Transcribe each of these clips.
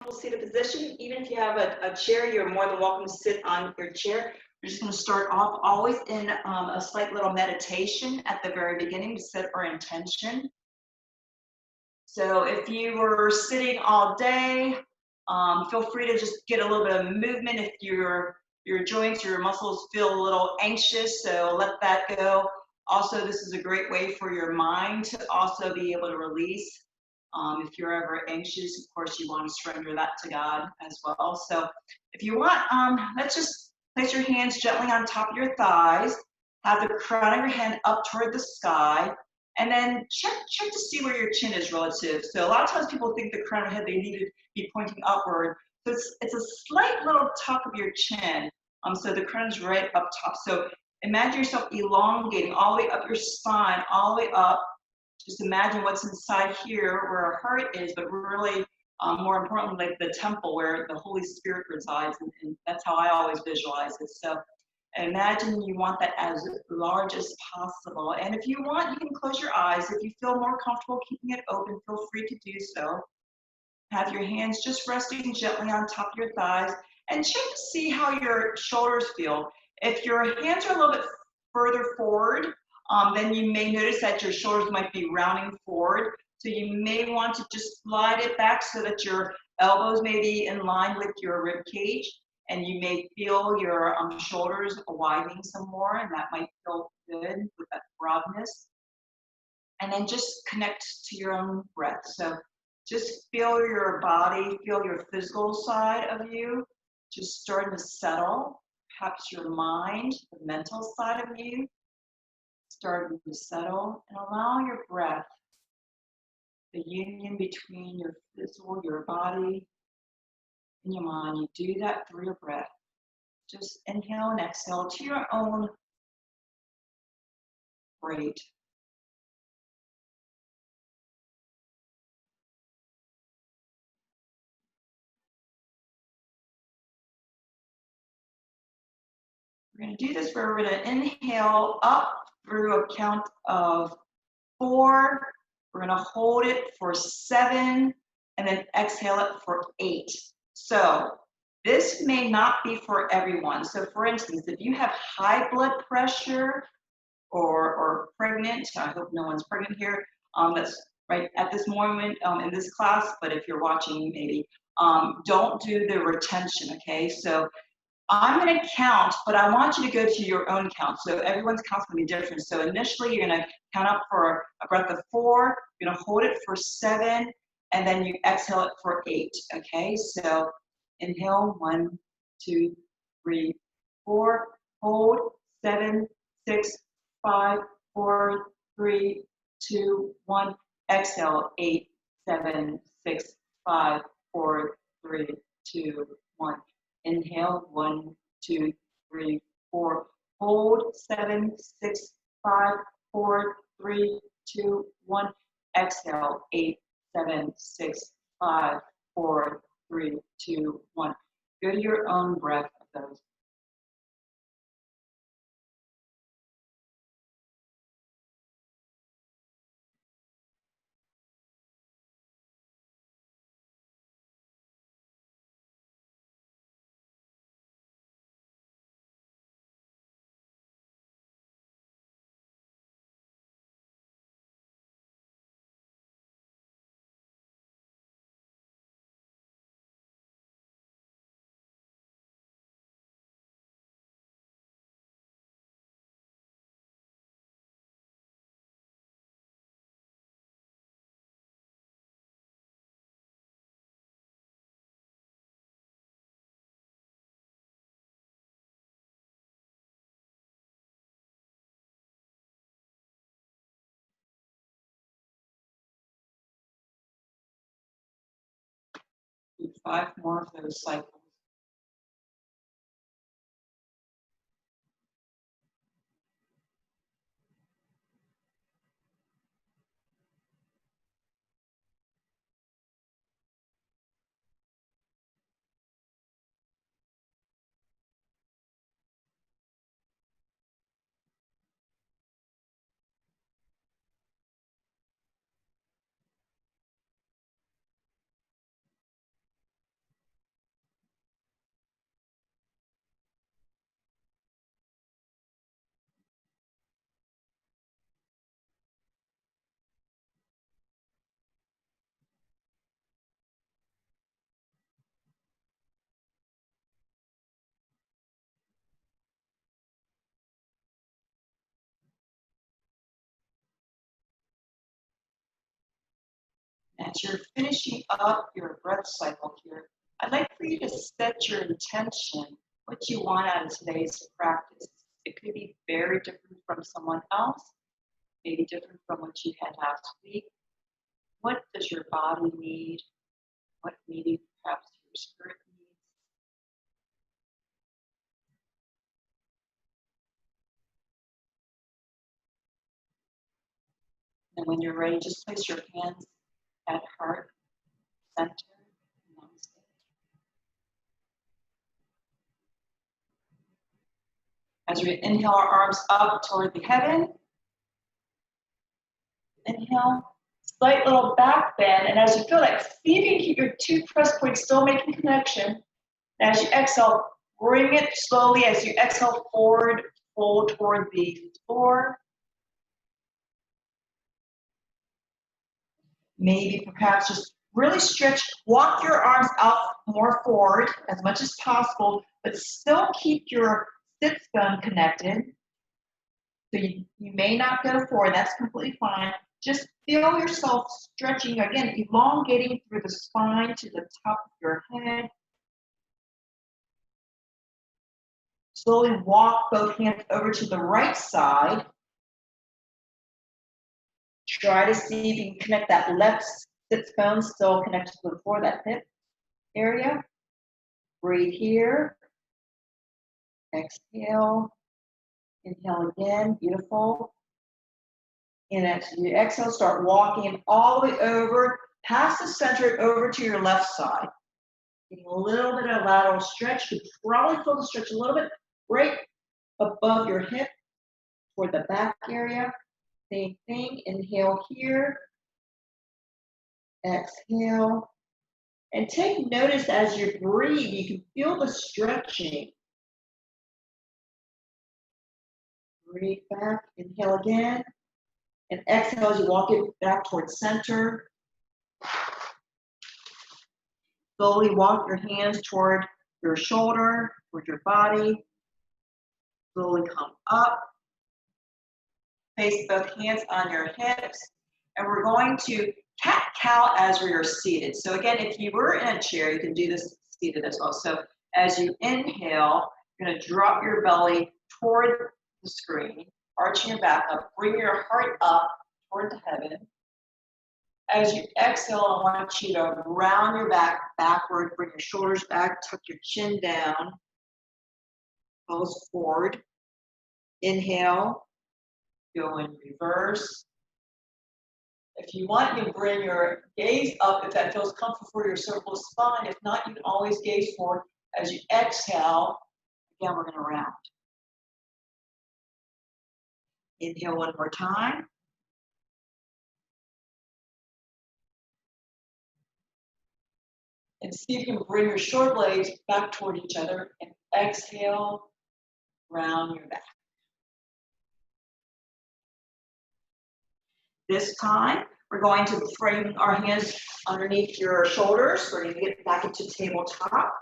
Seated position. Even if you have a chair, you're more than welcome to sit on your chair. We're just going to start off always in a slight little meditation at the very beginning to set our intention. So if you were sitting all day, feel free to just get a little bit of movement. If your joints or your muscles feel a little anxious, so let that go. Also, this is a great way for your mind to also be able to release. If you're ever anxious, of course, you want to surrender that to God as well. So if you want, let's just place your hands gently on top of your thighs. Have the crown of your hand up toward the sky. And then check to see where your chin is relative. So a lot of times people think the crown of the head, they need to be pointing upward. So it's a slight little tuck of your chin. So the crown is right up top. So imagine yourself elongating all the way up your spine, all the way up. Just imagine what's inside here where our heart is, but really more importantly, like the temple where the Holy Spirit resides. And that's how I always visualize it. So imagine you want that as large as possible. And if you want, you can close your eyes. If you feel more comfortable keeping it open, feel free to do so. Have your hands just resting gently on top of your thighs and check to see how your shoulders feel. If your hands are a little bit further forward, then you may notice that your shoulders might be rounding forward. So you may want to just slide it back so that your elbows may be in line with your rib cage. And you may feel your shoulders widening some more, and that might feel good with that broadness. And then just connect to your own breath. So just feel your body, feel your physical side of you, just starting to settle. Perhaps your mind, the mental side of you, starting to settle. And allow your breath, the union between your physical, your body, and your mind. You do that through your breath. Just inhale and exhale to your own rate. We're going to do this where we're going to inhale up through a count of 4. We're going to hold it for 7 and then exhale it for 8. So this may not be for everyone. So for instance, if you have high blood pressure or pregnant, I hope no one's pregnant here, that's right at this moment in this class, but if you're watching maybe, don't do the retention, okay? So I'm going to count, but I want you to go to your own count. So everyone's count's going to be different. So initially, you're going to count up for a breath of 4. You're going to hold it for 7, and then you exhale it for 8. Okay. So inhale 1, 2, 3, 4. Hold 7, 6, 5, 4, 3, 2, 1. Exhale 8, 7, 6, 5, 4, 3, 2, 1. Inhale 1, 2, 3, 4. Hold 7, 6, 5, 4, 3, 2, 1. Exhale 8, 7, 6, 5, 4, 3, 2, 1. Go to your own breath of those. Do 5 more of those cycles. As you're finishing up your breath cycle here, I'd like for you to set your intention, what you want out of today's practice. It could be very different from someone else, maybe different from what you had last week. What does your body need? What maybe perhaps your spirit needs? And when you're ready, just place your hands at heart center. Namaste. As we inhale our arms up toward the heaven, inhale, slight little back bend, and as you feel that, see if you can keep your two press points still making connection. And as you exhale, bring it slowly as you exhale forward, fold toward the floor. Maybe perhaps just really stretch, walk your arms out more forward as much as possible, but still keep your sit bone connected. So you may not go forward, that's completely fine. Just feel yourself stretching, again, elongating through the spine to the top of your head. Slowly walk both hands over to the right side. Try to see if you can connect that left sit bone still connected to the floor, that hip area. Breathe here. Exhale. Inhale again. Beautiful. And as you exhale, start walking all the way over, past the center, over to your left side. Getting a little bit of lateral stretch. You can probably feel the stretch a little bit right above your hip toward the back area. Same thing. Inhale here. Exhale. And take notice as you breathe, you can feel the stretching. Breathe back. Inhale again. And exhale as you walk it back towards center. Slowly walk your hands toward your shoulder, toward your body. Slowly come up. Place both hands on your hips. And we're going to cat-cow as we are seated. So again, if you were in a chair, you can do this seated as well. So as you inhale, you're going to drop your belly toward the screen, arching your back up, bring your heart up toward the heaven. As you exhale, I want you to round your back backward, bring your shoulders back, tuck your chin down, pose forward. Inhale, go in reverse. If you want, you can bring your gaze up if that feels comfortable for your cervical spine. If not, you can always gaze forward. As you exhale, again, we're going to round. Inhale one more time. And see if you can bring your shoulder blades back toward each other. And exhale, round your back. This time, we're going to bring our hands underneath your shoulders. We're going to get back into tabletop.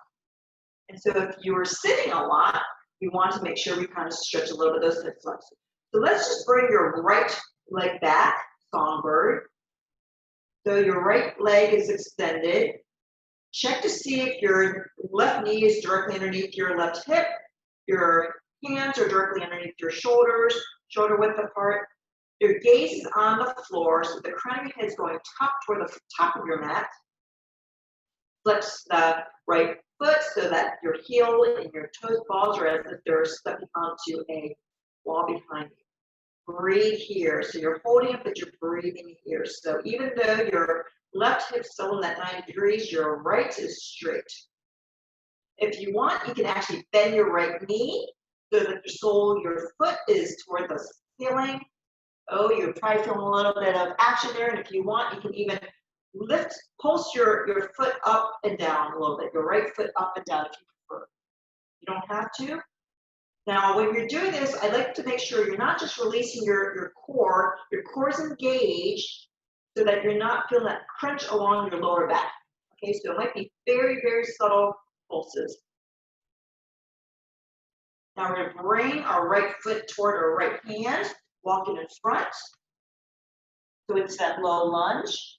And so if you were sitting a lot, you want to make sure we kind of stretch a little bit of those hip flexors. So let's just bring your right leg back, songbird. So your right leg is extended. Check to see if your left knee is directly underneath your left hip. Your hands are directly underneath your shoulders, shoulder width apart. Your gaze is on the floor, so the crown of your head is going top toward the top of your mat. Flex the right foot so that your heel and your toes balls are as if they're stepping onto a wall behind you. Breathe here. So you're holding it, but you're breathing here. So even though your left hip's still in that 90 degrees, your right is straight. If you want, you can actually bend your right knee so that the sole of your foot is toward the ceiling. Oh, you're probably feeling a little bit of action there. And if you want, you can even pulse your foot up and down a little bit, your right foot up and down if you prefer. You don't have to. Now, when you're doing this, I'd like to make sure you're not just releasing your core is engaged so that you're not feeling that crunch along your lower back. Okay, so it might be very, very subtle pulses. Now we're going to bring our right foot toward our right hand, walking in front. So it's that low lunge.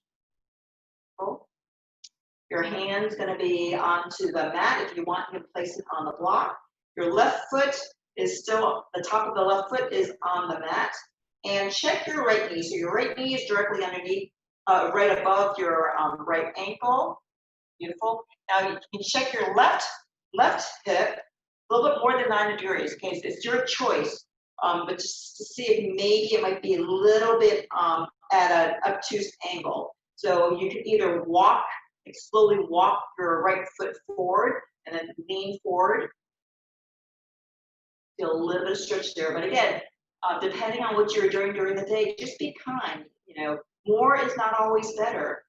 Beautiful. Your hand's going to be onto the mat. If you want, you can place it on the block. Your left foot is still, the top of the left foot is on the mat. And check your right knee. So your right knee is directly underneath, right above your right ankle. Beautiful. Now you can check your left hip a little bit more than 90 degrees. Okay, so it's your choice. But just to see if maybe it might be a little bit at an obtuse angle. So you can either walk, slowly walk your right foot forward and then lean forward. Feel a little bit of stretch there. But again, depending on what you're doing during the day, just be kind. You know, more is not always better.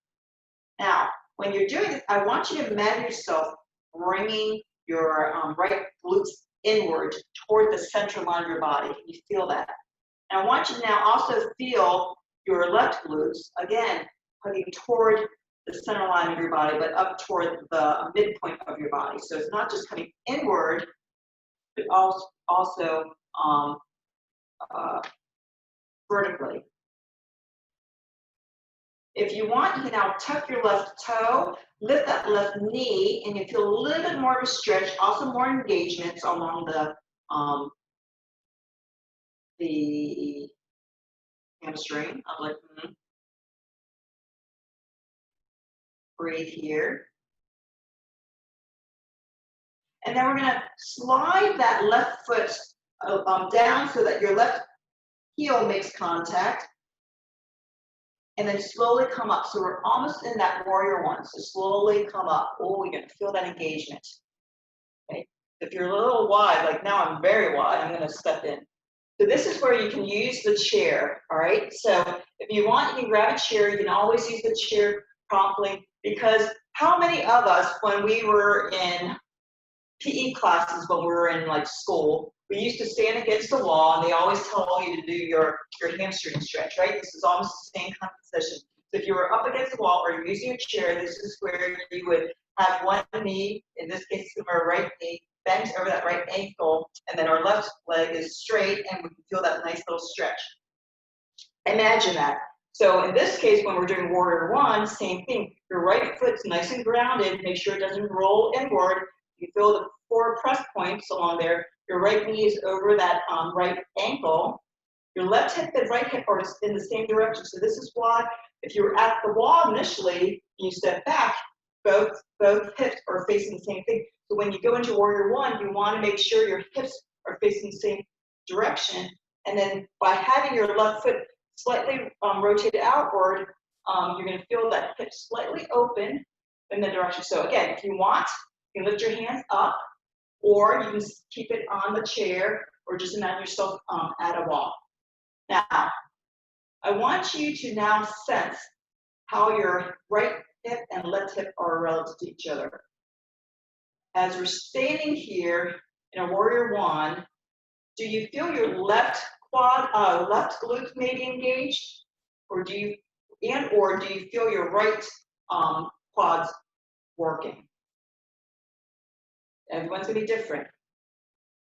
Now, when you're doing this, I want you to imagine yourself bringing your right glutes inward toward the center line of your body. Can you feel that? And I want you to now also feel your left glutes, again, hugging toward the center line of your body, but up toward the midpoint of your body. So it's not just coming inward, but also vertically. If you want, you can now tuck your left toe, lift that left knee, and you feel a little bit more of a stretch, also more engagements along the hamstring. I'm like, breathe here. And then we're going to slide that left foot down so that your left heel makes contact. And then slowly come up. So we're almost in that warrior one. So slowly come up. Oh, you're going to feel that engagement. Okay. If you're a little wide, like now I'm very wide, I'm going to step in. So this is where you can use the chair. All right. So if you want, you can grab a chair. You can always use the chair promptly, because how many of us, when we were in PE classes, when we were in like school, we used to stand against the wall, and they always tell you to do your hamstring stretch, right? This is almost the same kind of position. So if you were up against the wall or you're using a chair, this is where you would have one knee, in this case, our right knee, bent over that right ankle, and then our left leg is straight, and we can feel that nice little stretch. Imagine that. So in this case, when we're doing warrior one, same thing. Your right foot's nice and grounded. Make sure it doesn't roll inward. You feel the 4 press points along there. Your right knee is over that right ankle. Your left hip and right hip are in the same direction. So this is why if you were at the wall initially, you step back, both hips are facing the same thing. So when you go into warrior one, you want to make sure your hips are facing the same direction. And then by having your left foot slightly rotated outward, you're going to feel that hip slightly open in the direction. So again, if you want, you can lift your hands up, or you can keep it on the chair, or just imagine yourself at a wall. Now, I want you to now sense how your right hip and left hip are relative to each other. As we're standing here in a warrior one, do you feel your left glutes maybe engaged, or do you feel your right quads working? Everyone's gonna be different.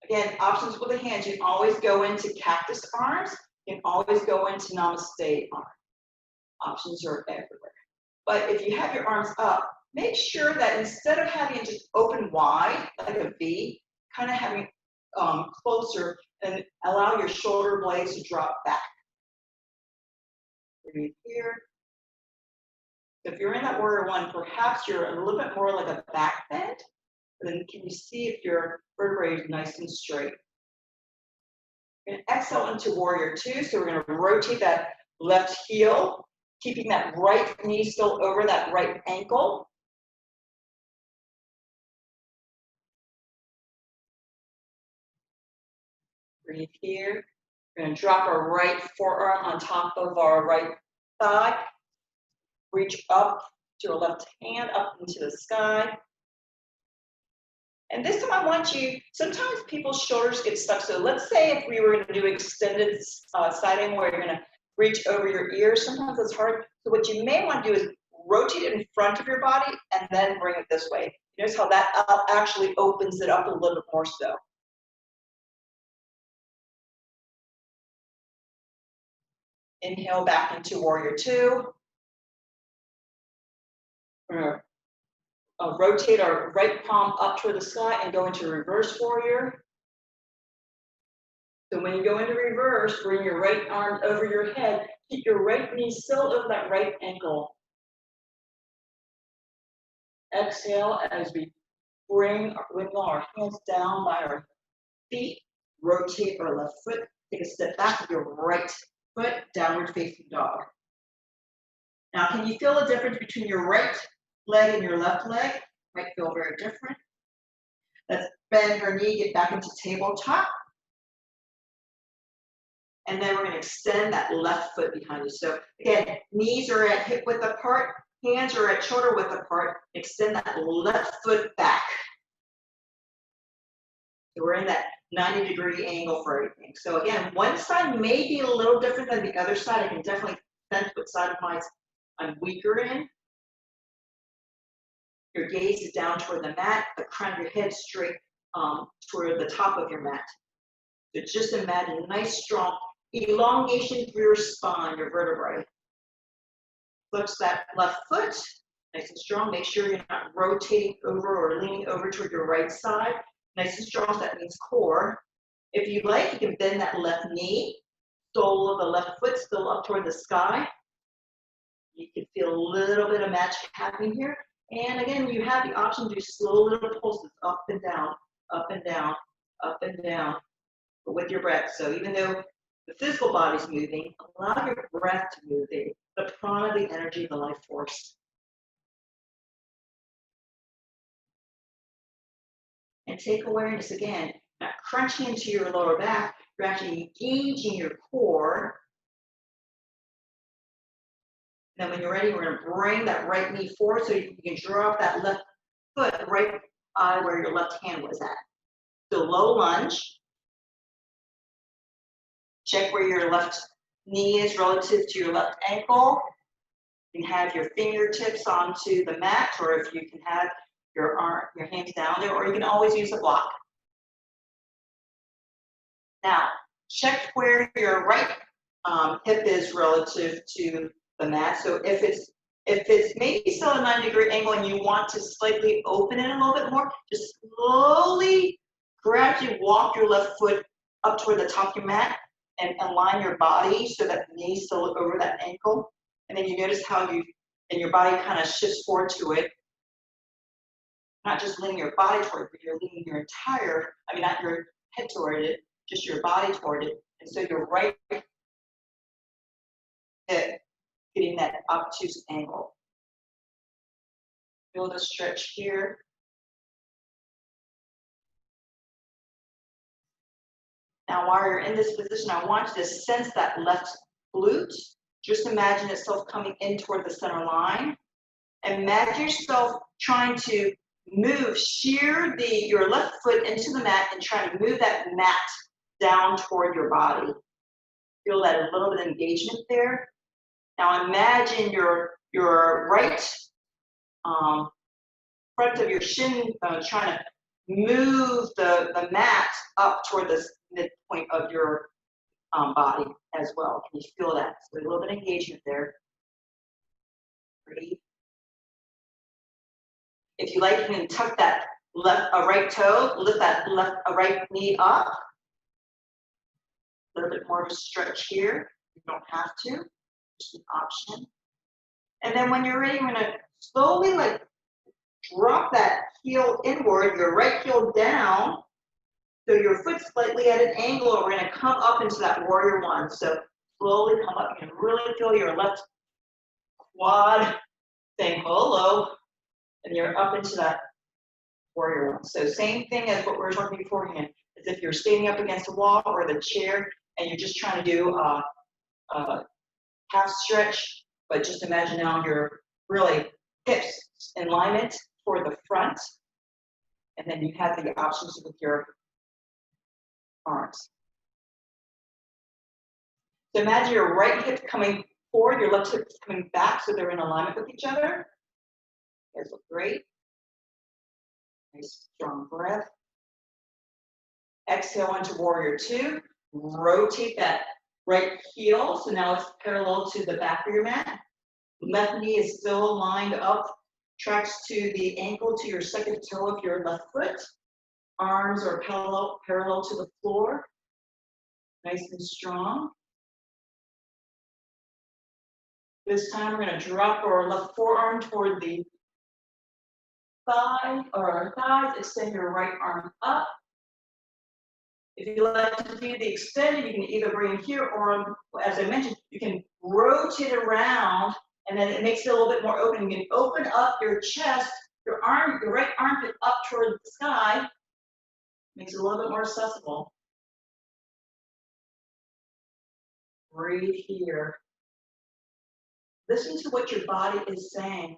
Again, options with the hands. You can always go into cactus arms. You can always go into namaste arm. Options are everywhere. But if you have your arms up, make sure that instead of having it just open wide, like a V, kind of having closer, and allow your shoulder blades to drop back. Breathe here. If you're in that warrior one, perhaps you're a little bit more like a back bend. Then can you see if your vertebrae is nice and straight? We're going to exhale into warrior two. So we're going to rotate that left heel, keeping that right knee still over that right ankle. Breathe here. We're going to drop our right forearm on top of our right thigh. Reach up to your left hand, up into the sky. And this time I want you, sometimes people's shoulders get stuck. So let's say if we were going to do extended siding where you're going to reach over your ears, sometimes it's hard. So what you may want to do is rotate it in front of your body and then bring it this way. Notice how that actually opens it up a little bit more so. Inhale back into warrior two. We're gonna rotate our right palm up toward the sky and go into reverse warrior. So when you go into reverse, bring your right arm over your head. Keep your right knee still over that right ankle. Exhale as we wiggle our hands down by our feet. Rotate our left foot. Take a step back with your right foot, downward facing dog. Now, can you feel the difference between your right leg and your left leg? Might feel very different. Let's bend our knee, get back into tabletop. And then we're going to extend that left foot behind you. So again, knees are at hip width apart, hands are at shoulder width apart. Extend that left foot back. So we're in that 90-degree angle for everything. So again, one side may be a little different than the other side. I can definitely sense what side of mine I'm weaker in. Your gaze is down toward the mat, the crown of your head straight toward the top of your mat. So just imagine a nice strong elongation through your spine, your vertebrae. Flex that left foot, nice and strong. Make sure you're not rotating over or leaning over toward your right side. Nice and strong, so that means core. If you like, you can bend that left knee, sole of the left foot still up toward the sky. You can feel a little bit of magic happening here. And again, you have the option to do slow little pulses up and down, up and down, up and down, but with your breath. So even though the physical body's moving, allow your breath to move, the prana, the energy, the life force. And take awareness again, not crunching into your lower back, you're actually engaging your core. Then when you're ready, we're going to bring that right knee forward so you can drop that left foot right where your left hand was at. So low lunge. Check where your left knee is relative to your left ankle. You can have your fingertips onto the mat, or if you can have your hands down there, or you can always use a block. Now, check where your right hip is relative to the mat. So if it's maybe still a 90-degree angle and you want to slightly open it a little bit more, just slowly, gradually walk your left foot up toward the top of your mat and align your body so that the knee's still over that ankle. And then you notice how your body kind of shifts forward to it. Not just leaning your body toward it, but you're leaning your not your head toward it, just your body toward it. And so your right hip getting that obtuse angle. Feel the stretch here. Now, while you're in this position, I want you to sense that left glute. Just imagine itself coming in toward the center line. Imagine yourself trying to shear your left foot into the mat and trying to move that mat down toward your body. Feel that a little bit of engagement there. Now imagine your right front of your shin bone trying to move the mat up toward the midpoint of your body as well. Can you feel that? So a little bit of engagement there. Breathe. If you like, you can tuck that right toe, lift that right knee up. A little bit more of a stretch here. You don't have to. Just an option. And then when you're ready, we're going to slowly drop that heel inward, your right heel down, so your foot's slightly at an angle, and we're going to come up into that warrior one. So slowly come up. You can really feel your left quad saying hello, and you're up into that warrior one. So same thing as what we were talking beforehand, as if you're standing up against a wall or the chair, and you're just trying to do a half stretch, but just imagine now your really hips in alignment toward the front, and then you have the options with your arms. So imagine your right hip coming forward, your left hip coming back, so they're in alignment with each other. You guys look great. Nice strong breath. Exhale into warrior two. Rotate that right heel, so now it's parallel to the back of your mat. Left knee is still lined up tracks to the ankle to your second toe of your left foot. Arms are parallel to the floor, nice and strong. This time we're going to drop our left forearm toward the thigh or our thighs. Extend your right arm up. If you like to do the extended, you can either bring it here or, as I mentioned, you can rotate around, and then it makes it a little bit more open. You can open up your chest, your right armpit up toward the sky. Makes it a little bit more accessible. Breathe here. Listen to what your body is saying.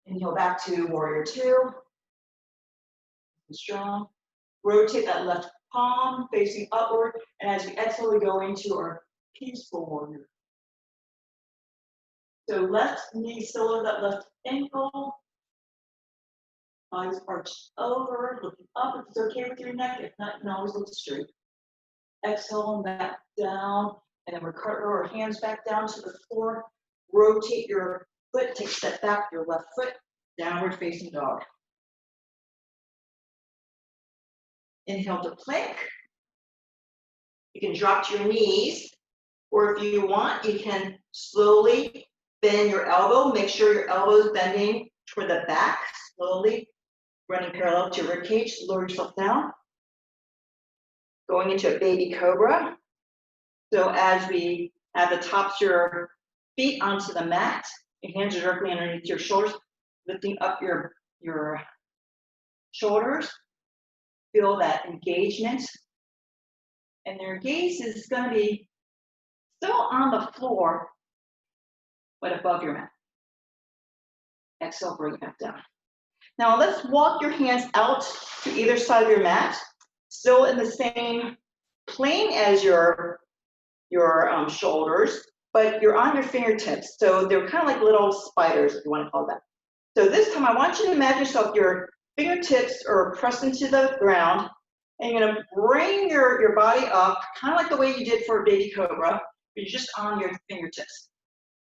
Inhale back to warrior two. Strong. Rotate that left palm facing upward, and as you exhale, we go into our peaceful warrior. So left knee still over that left ankle. Eyes arched over, looking up. If it's okay with your neck, if not, you can always look straight. Exhale back down, and then we're cartwheel our hands back down to the floor. Rotate your foot, take a step back, your left foot, downward facing dog. Inhale to plank. You can drop to your knees, or if you want, you can slowly bend your elbow. Make sure your elbow is bending toward the back, slowly running parallel to your rib cage. Lower yourself down. Going into a baby cobra. So as we have the tops of your feet onto the mat, your hands are directly underneath your shoulders, lifting up your shoulders. Feel that engagement. And your gaze is going to be still on the floor, but above your mat. Exhale, bring it back down. Now let's walk your hands out to either side of your mat, still in the same plane as your shoulders, but you're on your fingertips. So they're kind of like little spiders, if you want to call that. So this time I want you to imagine yourself, your fingertips are pressed into the ground, and you're going to bring your body up, kind of like the way you did for a baby cobra, but you're just on your fingertips.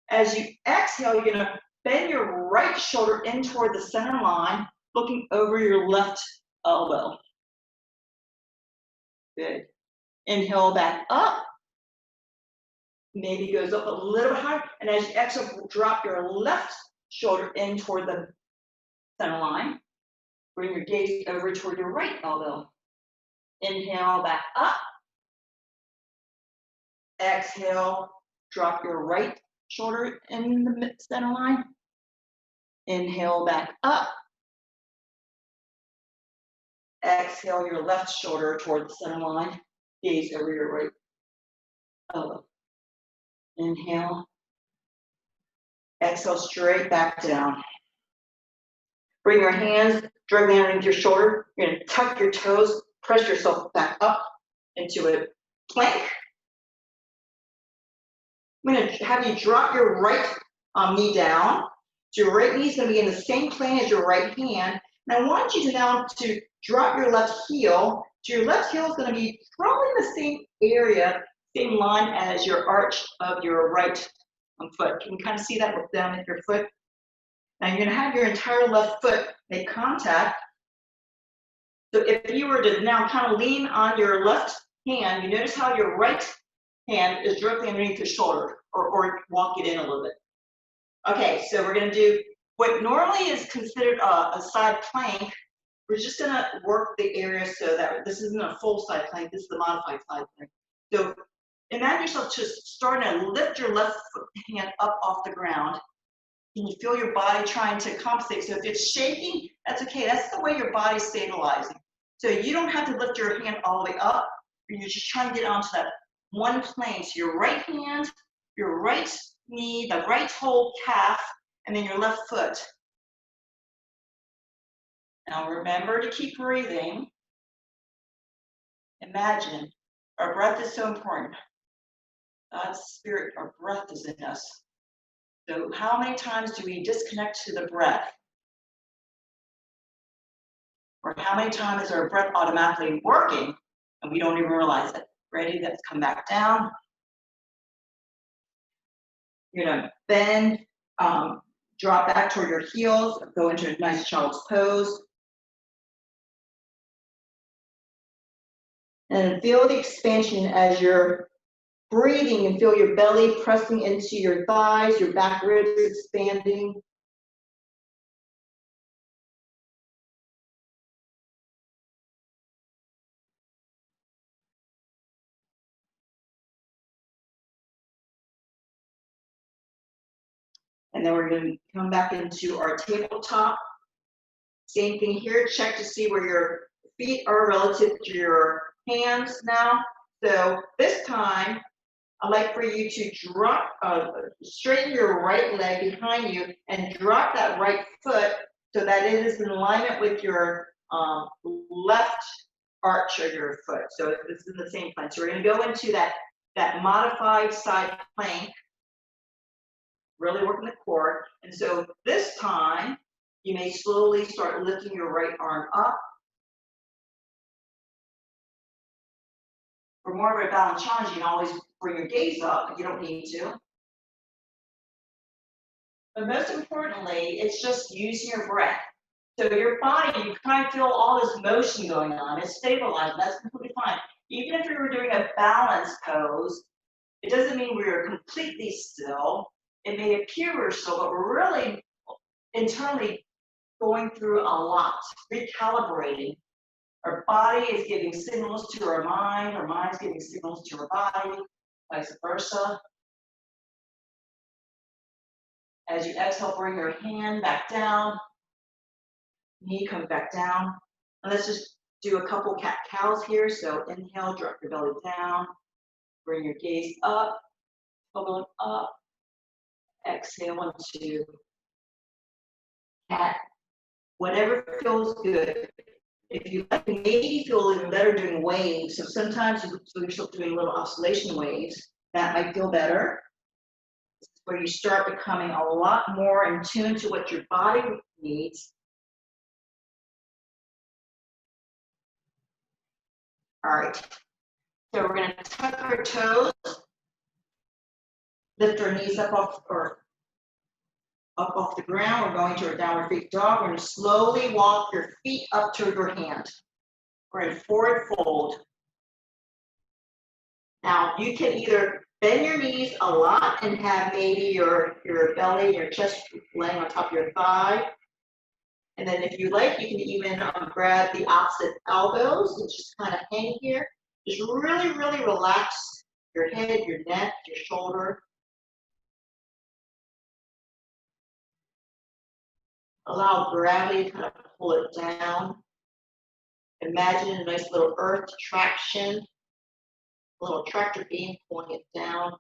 As you exhale, you're going to bend your right shoulder in toward the center line, looking over your left elbow. Good. Inhale back up. Maybe goes up a little bit higher. And as you exhale, drop your left shoulder in toward the center line. Bring your gaze over toward your right elbow. Inhale back up. Exhale, drop your right shoulder in the center line. Inhale back up. Exhale your left shoulder toward the center line. Gaze over your right elbow. Inhale. Exhale straight back down. Bring your hands directly underneath your shoulder. You're going to tuck your toes, press yourself back up into a plank. I'm going to have you drop your right knee down. So your right knee is going to be in the same plane as your right hand. And I want you to now to drop your left heel. So your left heel is going to be probably in the same area, same line as your arch of your right foot. Can you kind of see that look down at your foot? Now you're going to have your entire left foot make contact. So if you were to now kind of lean on your left hand, you notice how your right hand is directly underneath your shoulder, or walk it in a little bit. Okay, so we're going to do what normally is considered a side plank. We're just going to work the area so that this isn't a full side plank, this is the modified side plank. So imagine yourself just starting to lift your left hand up off the ground. And you feel your body trying to compensate. So if it's shaking, that's okay. That's the way your body's stabilizing. So you don't have to lift your hand all the way up. You're just trying to get onto that one plane. So your right hand, your right knee, the right whole calf, and then your left foot. Now remember to keep breathing. Imagine, our breath is so important. God's spirit, our breath is in us. So how many times do we disconnect to the breath? Or how many times is our breath automatically working and we don't even realize it? Ready? Let's come back down. You're gonna bend, drop back toward your heels, go into a nice child's pose. And feel the expansion as you're breathing, and feel your belly pressing into your thighs, your back ribs expanding. And then we're going to come back into our tabletop. Same thing here, check to see where your feet are relative to your hands now. So this time, I'd like for you to drop, straighten your right leg behind you and drop that right foot so that it is in alignment with your left arch of your foot. So this is in the same plank. So we're going to go into that modified side plank, really working the core. And so this time, you may slowly start lifting your right arm up. For more of a balance challenge, you can always bring your gaze up, but you don't need to. But most importantly, it's just using your breath. So your body, you kind of feel all this motion going on. It's stabilized. That's completely fine. Even if you were doing a balance pose, it doesn't mean we're completely still. It may appear we're still, but we're really internally going through a lot, recalibrating. Our body is giving signals to our mind's giving signals to our body, vice versa. As you exhale, bring your hand back down, knee comes back down. And let's just do a couple cat-cows here. So inhale, drop your belly down, bring your gaze up, elbow up, exhale, 1, 2, cat. Whatever feels good. If you like, maybe feel even better doing waves. So sometimes you're doing little oscillation waves. That might feel better. Where you start becoming a lot more in tune to what your body needs. All right. So we're going to tuck our toes, lift our knees up off the ground. We're going to our downward facing dog. We're going to slowly walk your feet up to your hand. We're in forward fold. Now you can either bend your knees a lot and have maybe your belly, your chest laying on top of your thigh. And then if you like, you can even grab the opposite elbows and just kind of hang here. Just really, really relax your head, your neck, your shoulder. Allow gravity to kind of pull it down. Imagine a nice little earth traction, a little tractor beam pulling it down.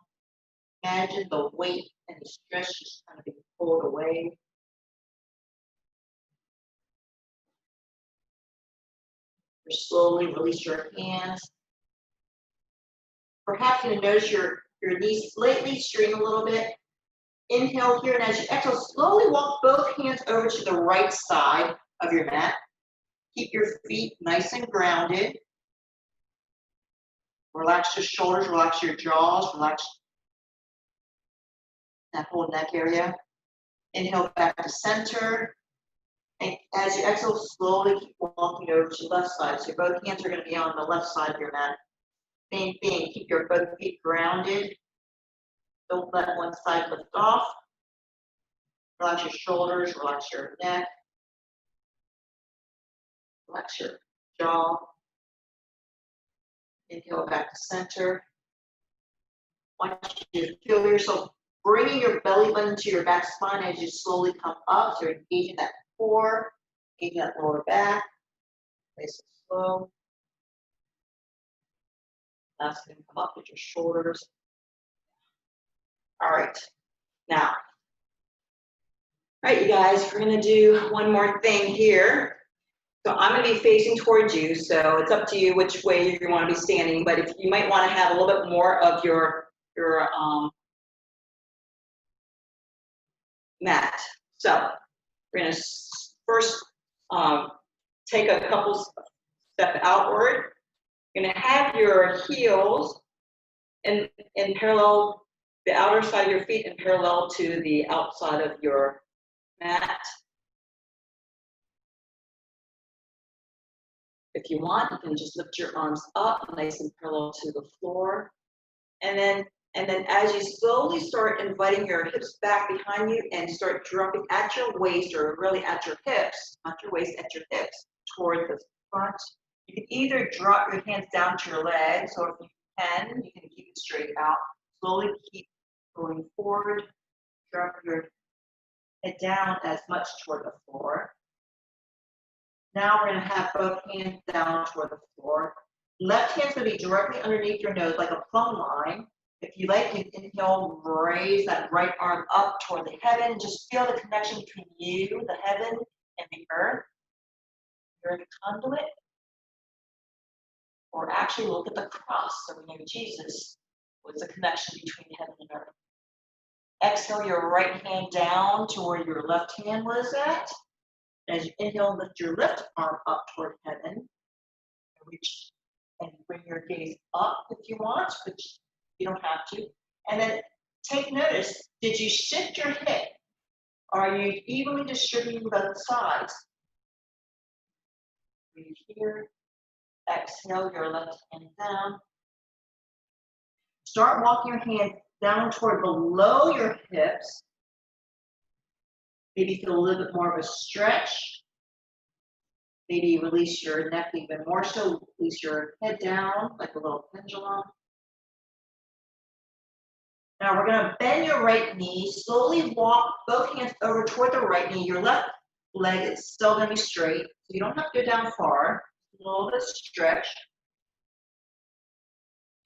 Imagine the weight and the stress just kind of being pulled away. Slowly release your hands. Perhaps you notice your knees slightly straighten a little bit. Inhale here, and as you exhale, slowly walk both hands over to the right side of your mat. Keep your feet nice and grounded. Relax your shoulders, relax your jaws, relax that whole neck area. Inhale back to center. And as you exhale, slowly keep walking over to the left side. So both hands are going to be on the left side of your mat. Same thing, keep your both feet grounded. Don't let one side lift off. Relax your shoulders, relax your neck. Relax your jaw. Inhale back to center. I want you to feel yourself bringing your belly button to your back spine as you slowly come up. So engaging that core, engaging that lower back. Nice and slow. Last thing, come up with your shoulders. All right. Now, all right, you guys, we're going to do one more thing here. So I'm going to be facing towards you, so it's up to you which way you want to be standing, but if you might want to have a little bit more of your mat. So we're going to first take a couple step outward. You're going to have your heels in parallel the outer side of your feet and parallel to the outside of your mat. If you want, you can just lift your arms up nice and parallel to the floor. And then as you slowly start inviting your hips back behind you and start dropping at your waist, or really at your hips, not your waist, at your hips, toward the front. You can either drop your hands down to your legs, or if you can keep it straight out. Slowly keep going forward. Drop your head down as much toward the floor. Now we're going to have both hands down toward the floor. Left hand's going to be directly underneath your nose like a plumb line. If you like, you can inhale, raise that right arm up toward the heaven. Just feel the connection between you, the heaven, and the earth. You're the conduit. Or actually look at the cross, so we know Jesus was the connection between heaven and earth. Exhale your right hand down to where your left hand was at. As you inhale, lift your left arm up toward heaven. Reach and bring your gaze up if you want, but you don't have to. And then take notice, did you shift your hip? Are you evenly distributing both sides? Breathe here. Exhale your left hand down. Start walking your hands down toward below your hips. Maybe feel a little bit more of a stretch. Maybe release your neck even more so. Release your head down like a little pendulum. Now we're going to bend your right knee. Slowly walk both hands over toward the right knee. Your left leg is still going to be straight, so you don't have to go down far. A little bit of stretch.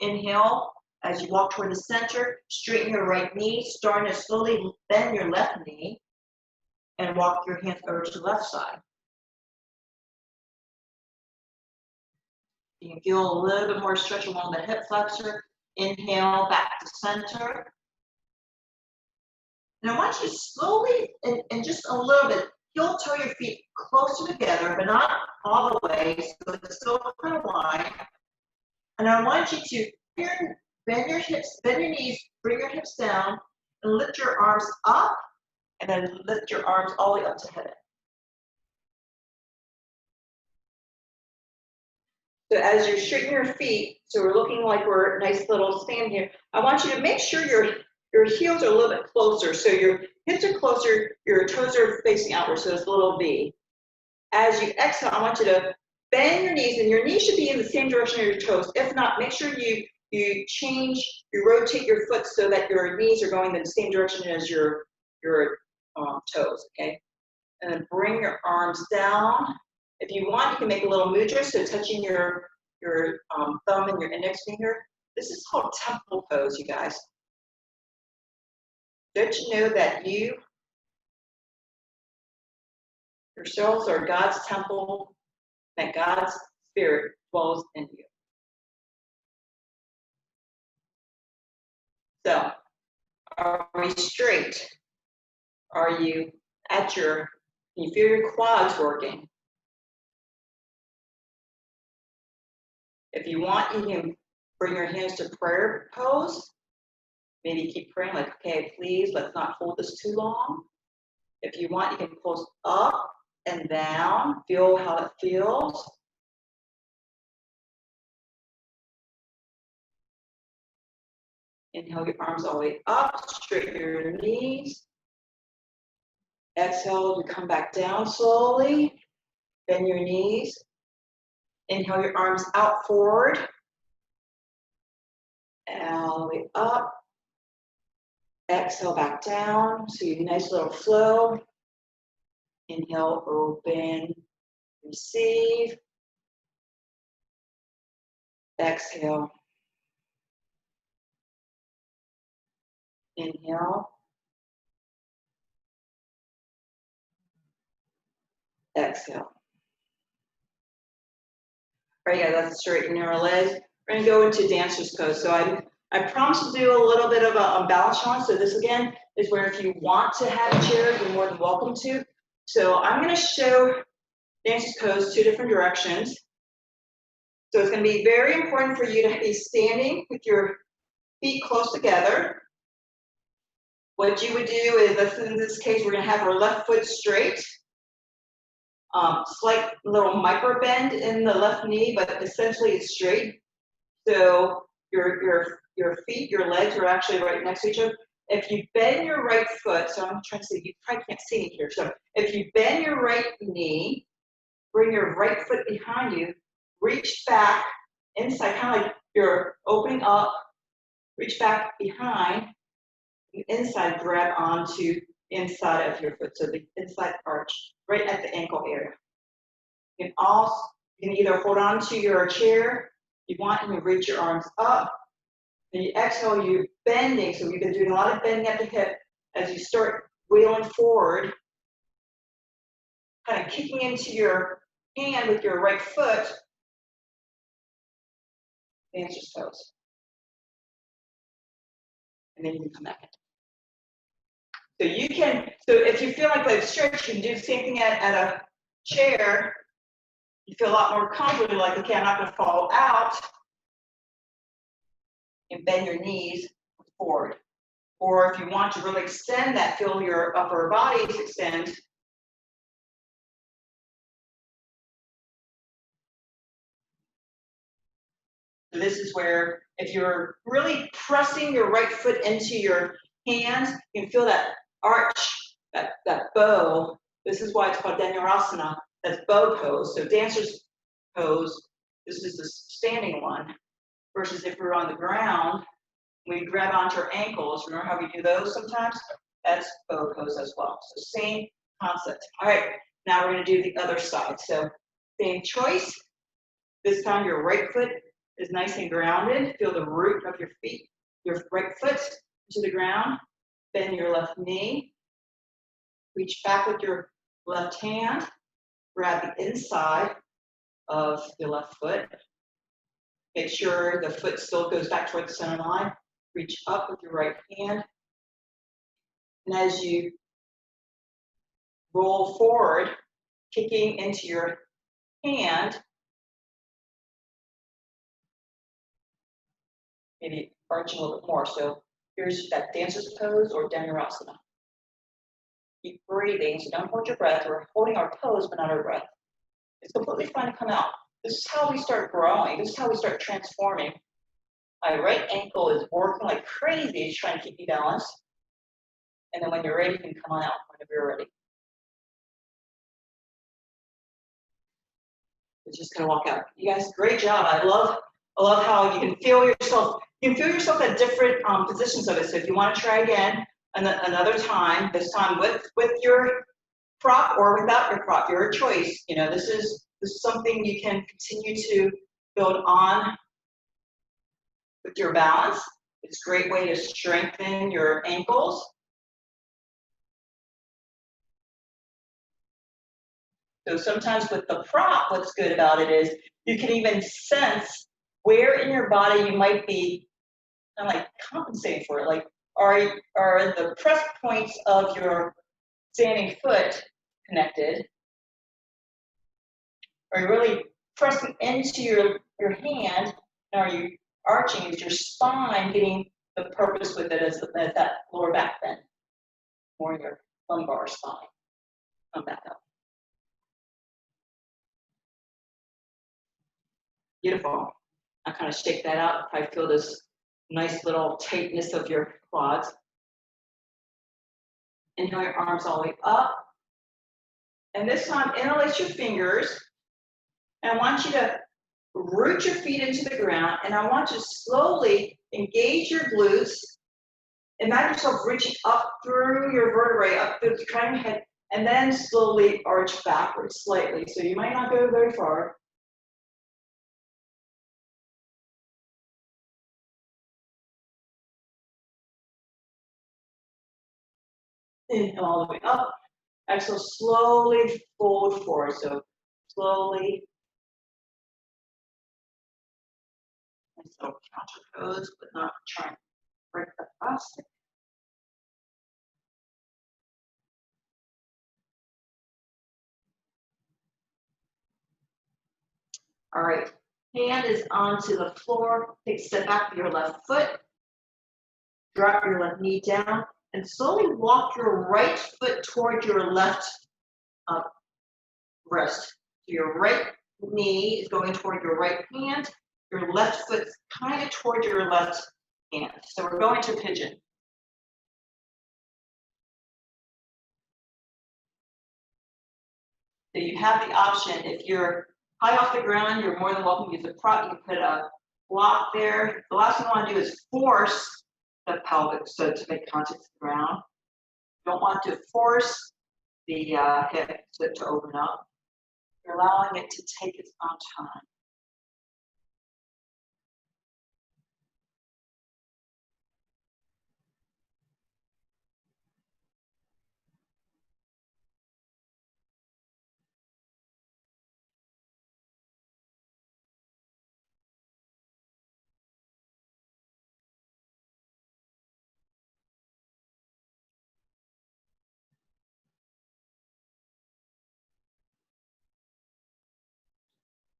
Inhale as you walk toward the center. Straighten your right knee. Starting to slowly bend your left knee. And walk your hands over to the left side. You can feel a little bit more stretch along the hip flexor. Inhale, back to center. And I want you to slowly, and just a little bit, heel toe your feet closer together, but not all the way, so it's still kind of wide. And I want you to bend your hips, bend your knees, bring your hips down, and lift your arms up, and then lift your arms all the way up to heaven. So as you're straightening your feet, so we're looking like we're a nice little stand here, I want you to make sure your heels are a little bit closer. So your hips are closer, your toes are facing outward, so it's a little V. As you exhale, I want you to bend your knees, and your knees should be in the same direction as your toes. If not, make sure you rotate your foot so that your knees are going in the same direction as your toes, okay? And then bring your arms down. If you want, you can make a little mudra, so touching your thumb and your index finger. This is called temple pose, you guys. Don't you know that your cells are God's temple, that God's spirit dwells in you? So, are we straight? Are you can you feel your quads working? If you want, you can bring your hands to prayer pose. Maybe keep praying like, okay, please, let's not hold this too long. If you want, you can pulse up and down. Feel how it feels. Inhale your arms all the way up, straighten your knees. Exhale, you come back down slowly. Bend your knees. Inhale your arms out forward. All the way up. Exhale back down. So you have a nice little flow. Inhale, open, receive. Exhale. Inhale. Exhale. All right, guys, let's straighten our legs. We're going to go into dancer's pose. So I promised to do a little bit of a balance challenge. So this, again, is where if you want to have a chair, you're more than welcome to. So I'm going to show dancer's pose 2 different directions. So it's going to be very important for you to be standing with your feet close together. What you would do is, in this case, we're going to have our left foot straight. Slight little micro bend in the left knee, but essentially it's straight. So your feet, your legs are actually right next to each other. If you bend your right foot, so I'm trying to say, you probably can't see me here. So if you bend your right knee, bring your right foot behind you, reach back inside, kind of like you're opening up, reach back behind, and inside grab onto the inside of your foot, so the inside arch, right at the ankle area. You can either hold on to your chair if you want, and you reach your arms up. Then you exhale, you're bending, so you've been doing a lot of bending at the hip. As you start wheeling forward, kind of kicking into your hand with your right foot, dancer's pose. And then you can come back in. So if you feel like the stretch, you can do the same thing at a chair. You feel a lot more comfortable, like, okay, I'm not going to fall out. And bend your knees forward. Or if you want to really extend that, feel your upper bodies extend. So this is where, if you're really pressing your right foot into your hands, you can feel that arch, that bow. This is why it's called Dhanurasana. That's bow pose. So dancer's pose, this is the standing one. Versus if we're on the ground, we grab onto our ankles. Remember how we do those sometimes? That's bow pose as well. So same concept. All right, now we're going to do the other side. So same choice. This time your right foot is nice and grounded. Feel the root of your feet, your right foot to the ground. Bend your left knee. Reach back with your left hand. Grab the inside of your left foot. Make sure the foot still goes back toward the center line. Reach up with your right hand. And as you roll forward, kicking into your hand, maybe arching a little bit more. So here's that dancer's pose or Dhanurasana. Keep breathing, so don't hold your breath. We're holding our pose, but not our breath. It's completely fine to come out. This is how we start growing. This is how we start transforming. My right ankle is working like crazy. It's trying to keep you balanced. And then when you're ready, you can come on out whenever you're ready. It's just gonna walk out. You guys, great job. I love how you can feel yourself. You can feel yourself at different positions of it. So if you want to try again another time, this time with your prop or without your prop, your choice. You know, this is something you can continue to build on with your balance. It's a great way to strengthen your ankles. So sometimes with the prop, what's good about it is you can even sense where in your body you might be kind of like compensating for it. Like, are the press points of your standing foot connected? Are you really pressing into your hand? And are you arching? Is your spine getting the purpose with it as that lower back bend? Or your lumbar spine. Come back up. Beautiful. I kind of shake that out. I feel this nice little tightness of your quads. Inhale your arms all the way up. And this time, interlace your fingers. And I want you to root your feet into the ground. And I want you to slowly engage your glutes. Imagine yourself reaching up through your vertebrae, up through the crown of your head, and then slowly arch backwards slightly. So you might not go very far. Inhale all the way up. Exhale, slowly fold forward. So slowly. Nice little counter pose, but not trying to break the plastic. All right. Hand is onto the floor. Take a step back with your left foot. Drop your left knee down. And slowly walk your right foot toward your left wrist. So your right knee is going toward your right hand. Your left foot's kind of toward your left hand. So we're going to pigeon. So you have the option, if you're high off the ground, you're more than welcome to use a prop. You can put a block there. The last thing you want to do is force the pelvic, so to make contact with the ground. You don't want to force the hip to open up. You're allowing it to take its own time.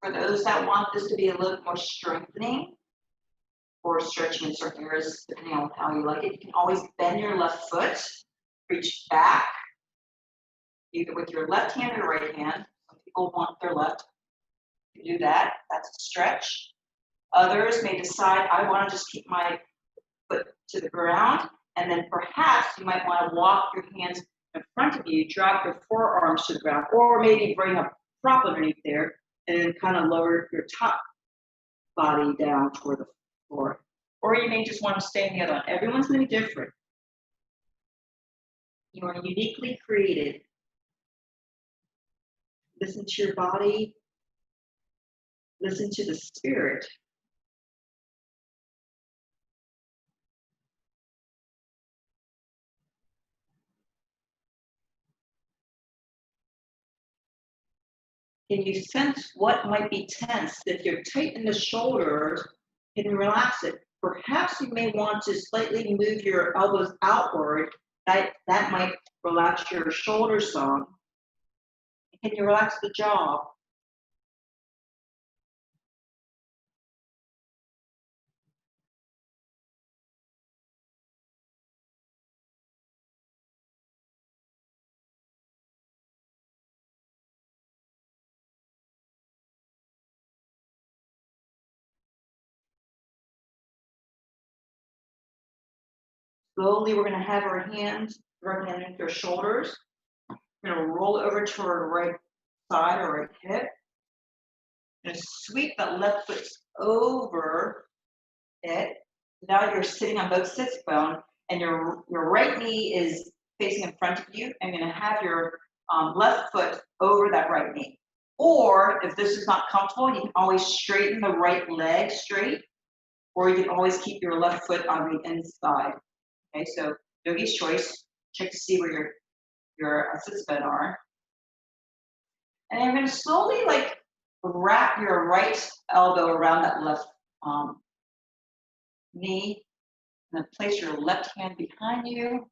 For those that want this to be a little more strengthening or stretching in certain areas, depending on how you like it, you can always bend your left foot, reach back, either with your left hand or right hand. Some people want their left. You do that, that's a stretch. Others may decide, I want to just keep my foot to the ground, and then perhaps you might want to walk your hands in front of you, drop your forearms to the ground, or maybe bring a prop underneath there, and then kind of lower your top body down toward the floor. Or you may just want to stay in the other one. Everyone's going to be different. You are uniquely created. Listen to your body. Listen to the spirit. Can you sense what might be tense? If you're tight in the shoulders, can you relax it? Perhaps you may want to slightly move your elbows outward. That might relax your shoulders some. Can you relax the jaw? Slowly, we're going to have our hands running underneath your shoulders. We're going to roll over to our right side or right hip. We're going to sweep that left foot over it. Now you're sitting on both sits bone, and your right knee is facing in front of you, and you're going to have your left foot over that right knee. Or if this is not comfortable, you can always straighten the right leg straight, or you can always keep your left foot on the inside. Okay, so yogi's choice. Check to see where your sits bone are. And you're going to slowly like wrap your right elbow around that left knee, and then place your left hand behind you,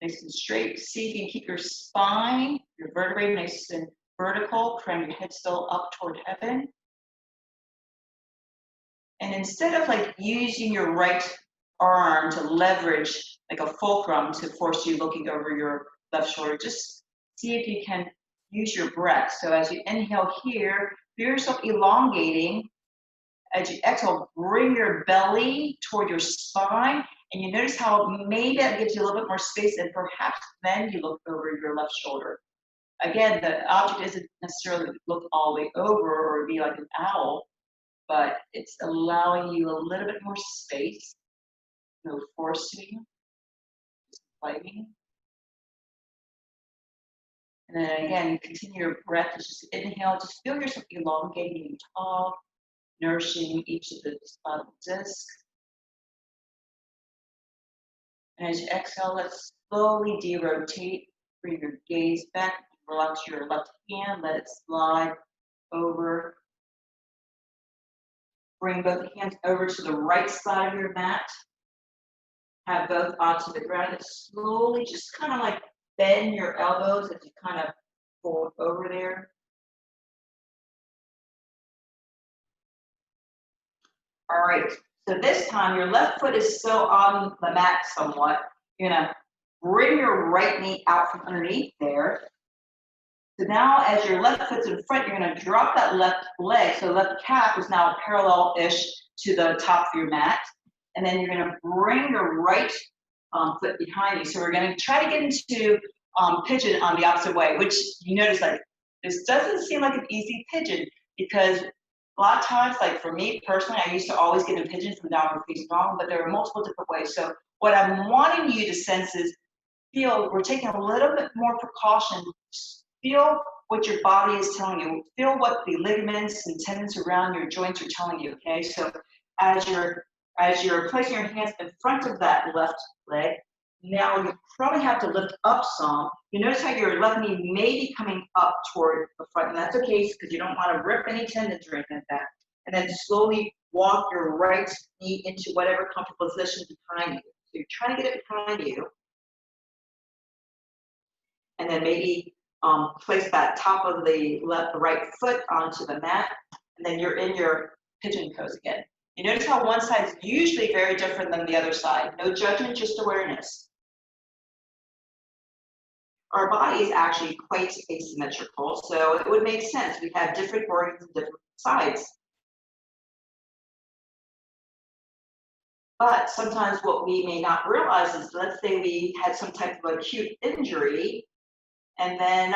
nice and straight. See if you can keep your spine, your vertebrae nice and vertical, cram your head still up toward heaven. And instead of like using your right arm to leverage like a fulcrum to force you looking over your left shoulder, just see if you can use your breath. So as you inhale here, feel yourself elongating. As you exhale, bring your belly toward your spine, and you notice how maybe that gives you a little bit more space, and perhaps then you look over your left shoulder. Again, the object isn't necessarily look all the way over or be like an owl, but it's allowing you a little bit more space, no forcing, just fighting. And then again, you continue your breath, just inhale, just feel yourself elongating and tall, nourishing each of the spinal discs. And as you exhale, let's slowly derotate. Bring your gaze back. Relax your left hand. Let it slide over. Bring both hands over to the right side of your mat. Have both onto the ground. And slowly just kind of like bend your elbows as you kind of fold over there. All right. So this time your left foot is still on the mat somewhat. You're gonna bring your right knee out from underneath there. So now as your left foot's in front, you're gonna drop that left leg. So left calf is now parallel-ish to the top of your mat. And then you're gonna bring your right foot behind you. So we're gonna try to get into pigeon on the opposite way, which you notice like, this doesn't seem like an easy pigeon because a lot of times, like for me personally, I used to always get in pigeon from downward facing dog, but there are multiple different ways. So what I'm wanting you to sense is, feel, we're taking a little bit more precaution. Feel what your body is telling you. Feel what the ligaments and tendons around your joints are telling you, okay? So as you're placing your hands in front of that left leg, now you probably have to lift up some. You notice how your left knee may be coming up toward the front, and that's okay because you don't want to rip any tendons or anything like that. And then slowly walk your right knee into whatever comfortable position behind you. So you're trying to get it behind you. And then maybe place that top of the right foot onto the mat, and then you're in your pigeon pose again. You notice how one side is usually very different than the other side. No judgment, just awareness. Our body is actually quite asymmetrical, so it would make sense. We have different organs and different sides. But sometimes what we may not realize is, let's say we had some type of acute injury, and then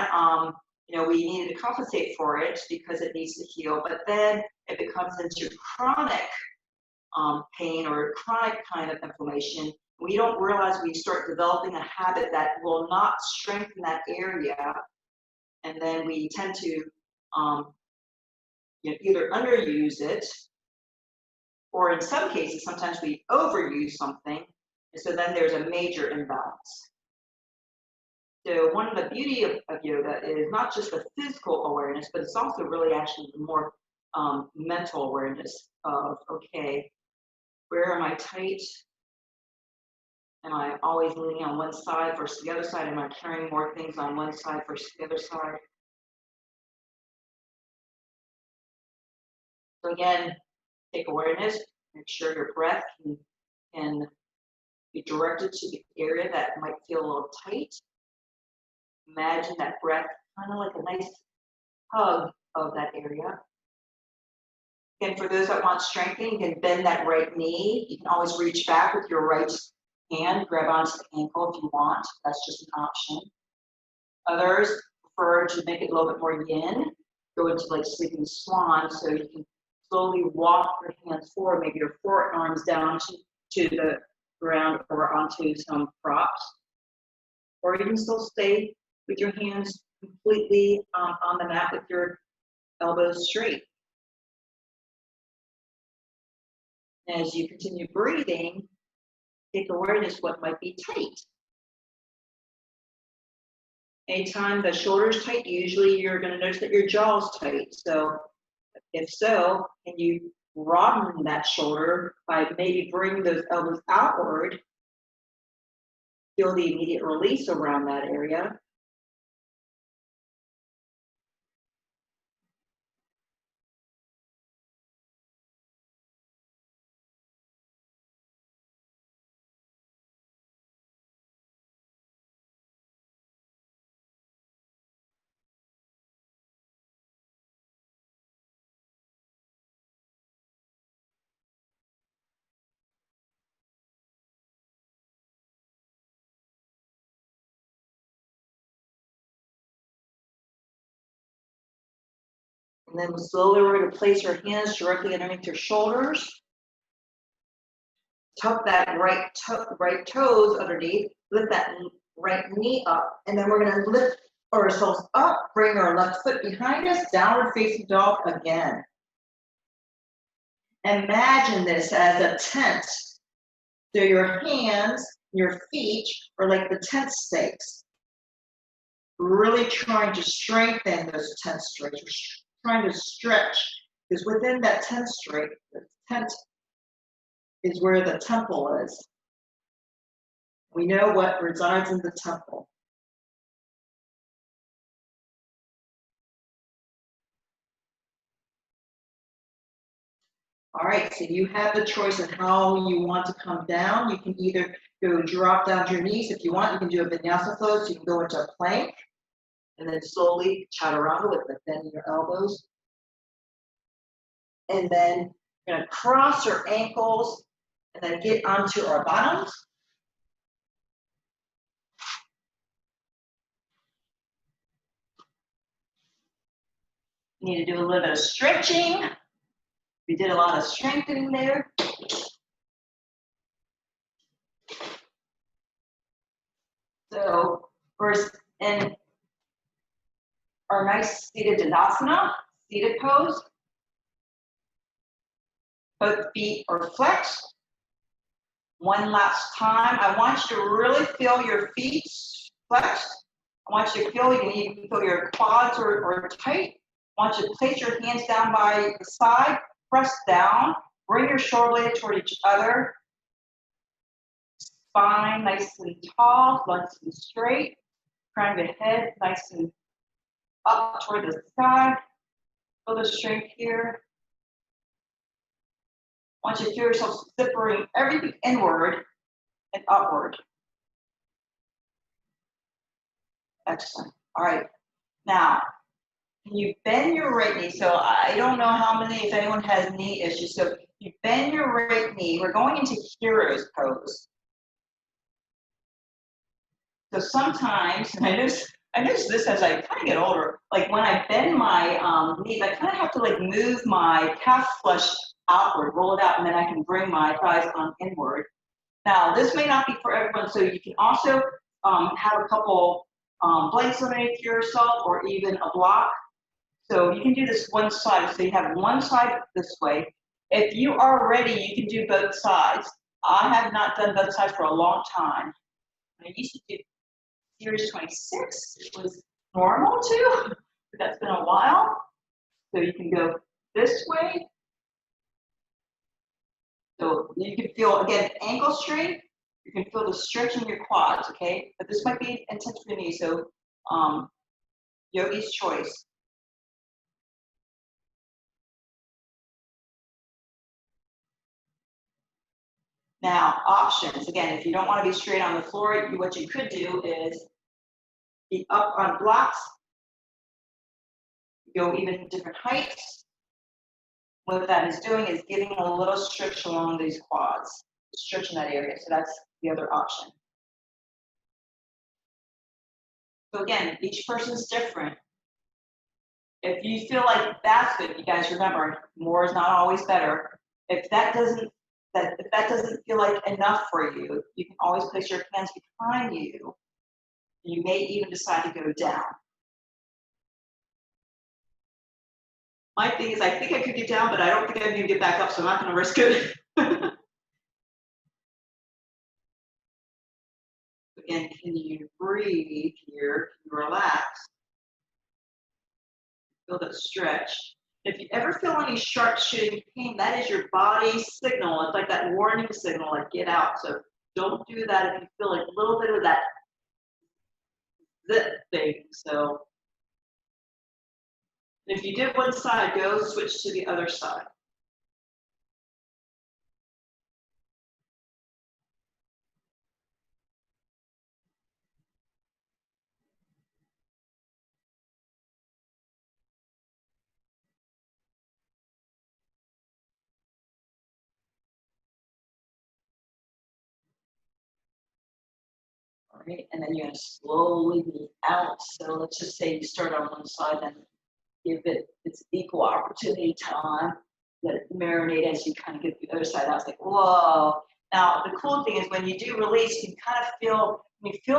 we needed to compensate for it because it needs to heal, but then it becomes into chronic pain or chronic kind of inflammation. We don't realize we start developing a habit that will not strengthen that area, and then we tend to either underuse it, or in some cases, sometimes we overuse something, and so then there's a major imbalance. So one of the beauty of yoga is not just the physical awareness, but it's also really actually the more mental awareness of, okay, where am I tight? Am I always leaning on one side versus the other side? Am I carrying more things on one side versus the other side? So again, take awareness, make sure your breath can be directed to the area that might feel a little tight. Imagine that breath kind of like a nice hug of that area. And for those that want strengthening, you can bend that right knee. You can always reach back with your right hand, grab onto the ankle if you want. That's just an option. Others prefer to make it a little bit more yin, go into like sleeping swan, so you can slowly walk your hands forward, maybe your forearms down to the ground or onto some props. Or you can still stay with your hands completely on the mat with your elbows straight. As you continue breathing, take awareness what might be tight. Anytime the shoulder's tight, usually you're going to notice that your jaw's tight. So if so, can you broaden that shoulder by maybe bringing those elbows outward? Feel the immediate release around that area. And then slowly we're going to place your hands directly underneath your shoulders. Tuck that right toes underneath. Lift that right knee up. And then we're going to lift ourselves up. Bring our left foot behind us. Downward facing dog again. Imagine this as a tent. So your hands, your feet are like the tent stakes. Really trying to strengthen those tent stakes. We're trying to stretch, because within that tent stake, the tent is where the temple is. We know what resides in the temple. All right, so you have the choice of how you want to come down. You can either Go drop down to your knees. If you want, you can do a vinyasa pose. So you can go into a plank and then slowly chaturanga with the bending your elbows. And then you're going to cross your ankles and then get onto our bottoms. You need to do a little bit of stretching. We did a lot of strengthening there. So first in our nice seated Tadasana, seated pose. Both feet are flexed. One last time, I want you to really feel your feet flexed. I want you to feel, you can even feel your quads are tight. I want you to place your hands down by the side, press down, bring your shoulder blades toward each other. Spine nice and tall, nice and straight. Crown of the head nice and up toward the sky. Feel the strength here. I want you to feel yourself zippering everything inward and upward. Excellent. All right. Now, can you bend your right knee? So I don't know how many, if anyone has knee issues. So you bend your right knee. We're going into hero's pose. So sometimes, and I notice this as I kind of get older, like when I bend my knees, I kind of have to like move my calf flesh outward, roll it out, and then I can bring my thighs on inward. Now, this may not be for everyone, so you can also have a couple blanks underneath yourself or even a block. So you can do this one side. So you have one side this way. If you are ready, you can do both sides. I have not done both sides for a long time. I used to do series 26. It was normal too, but that's been a while. So you can go this way. So you can feel, again, ankle strength. You can feel the stretch in your quads, okay? But this might be intense for me, so yogi's choice. Now, options. Again, if you don't want to be straight on the floor, what you could do is be up on blocks, go even different heights. What that is doing is giving a little stretch along these quads, stretch in that area. So that's the other option. So again, each person's different. If you feel like that's good, you guys remember, more is not always better. If that doesn't feel like enough for you, you can always place your hands behind you. You may even decide to go down. My thing is, I think I could get down, but I don't think I can get back up, so I'm not going to risk it. Again, can you breathe here? Can you relax? Feel that stretch. If you ever feel any sharp shooting pain, that is your body signal. It's like that warning signal, like get out. So don't do that if you feel like a little bit of that zip thing. So if you did one side, go switch to the other side. All right, and then you're going to slowly move out. So let's just say you start on one side and give it its equal opportunity time. Let it marinate as you kind of get the other side. I was like, whoa. Now, the cool thing is when you do release, you kind of feel,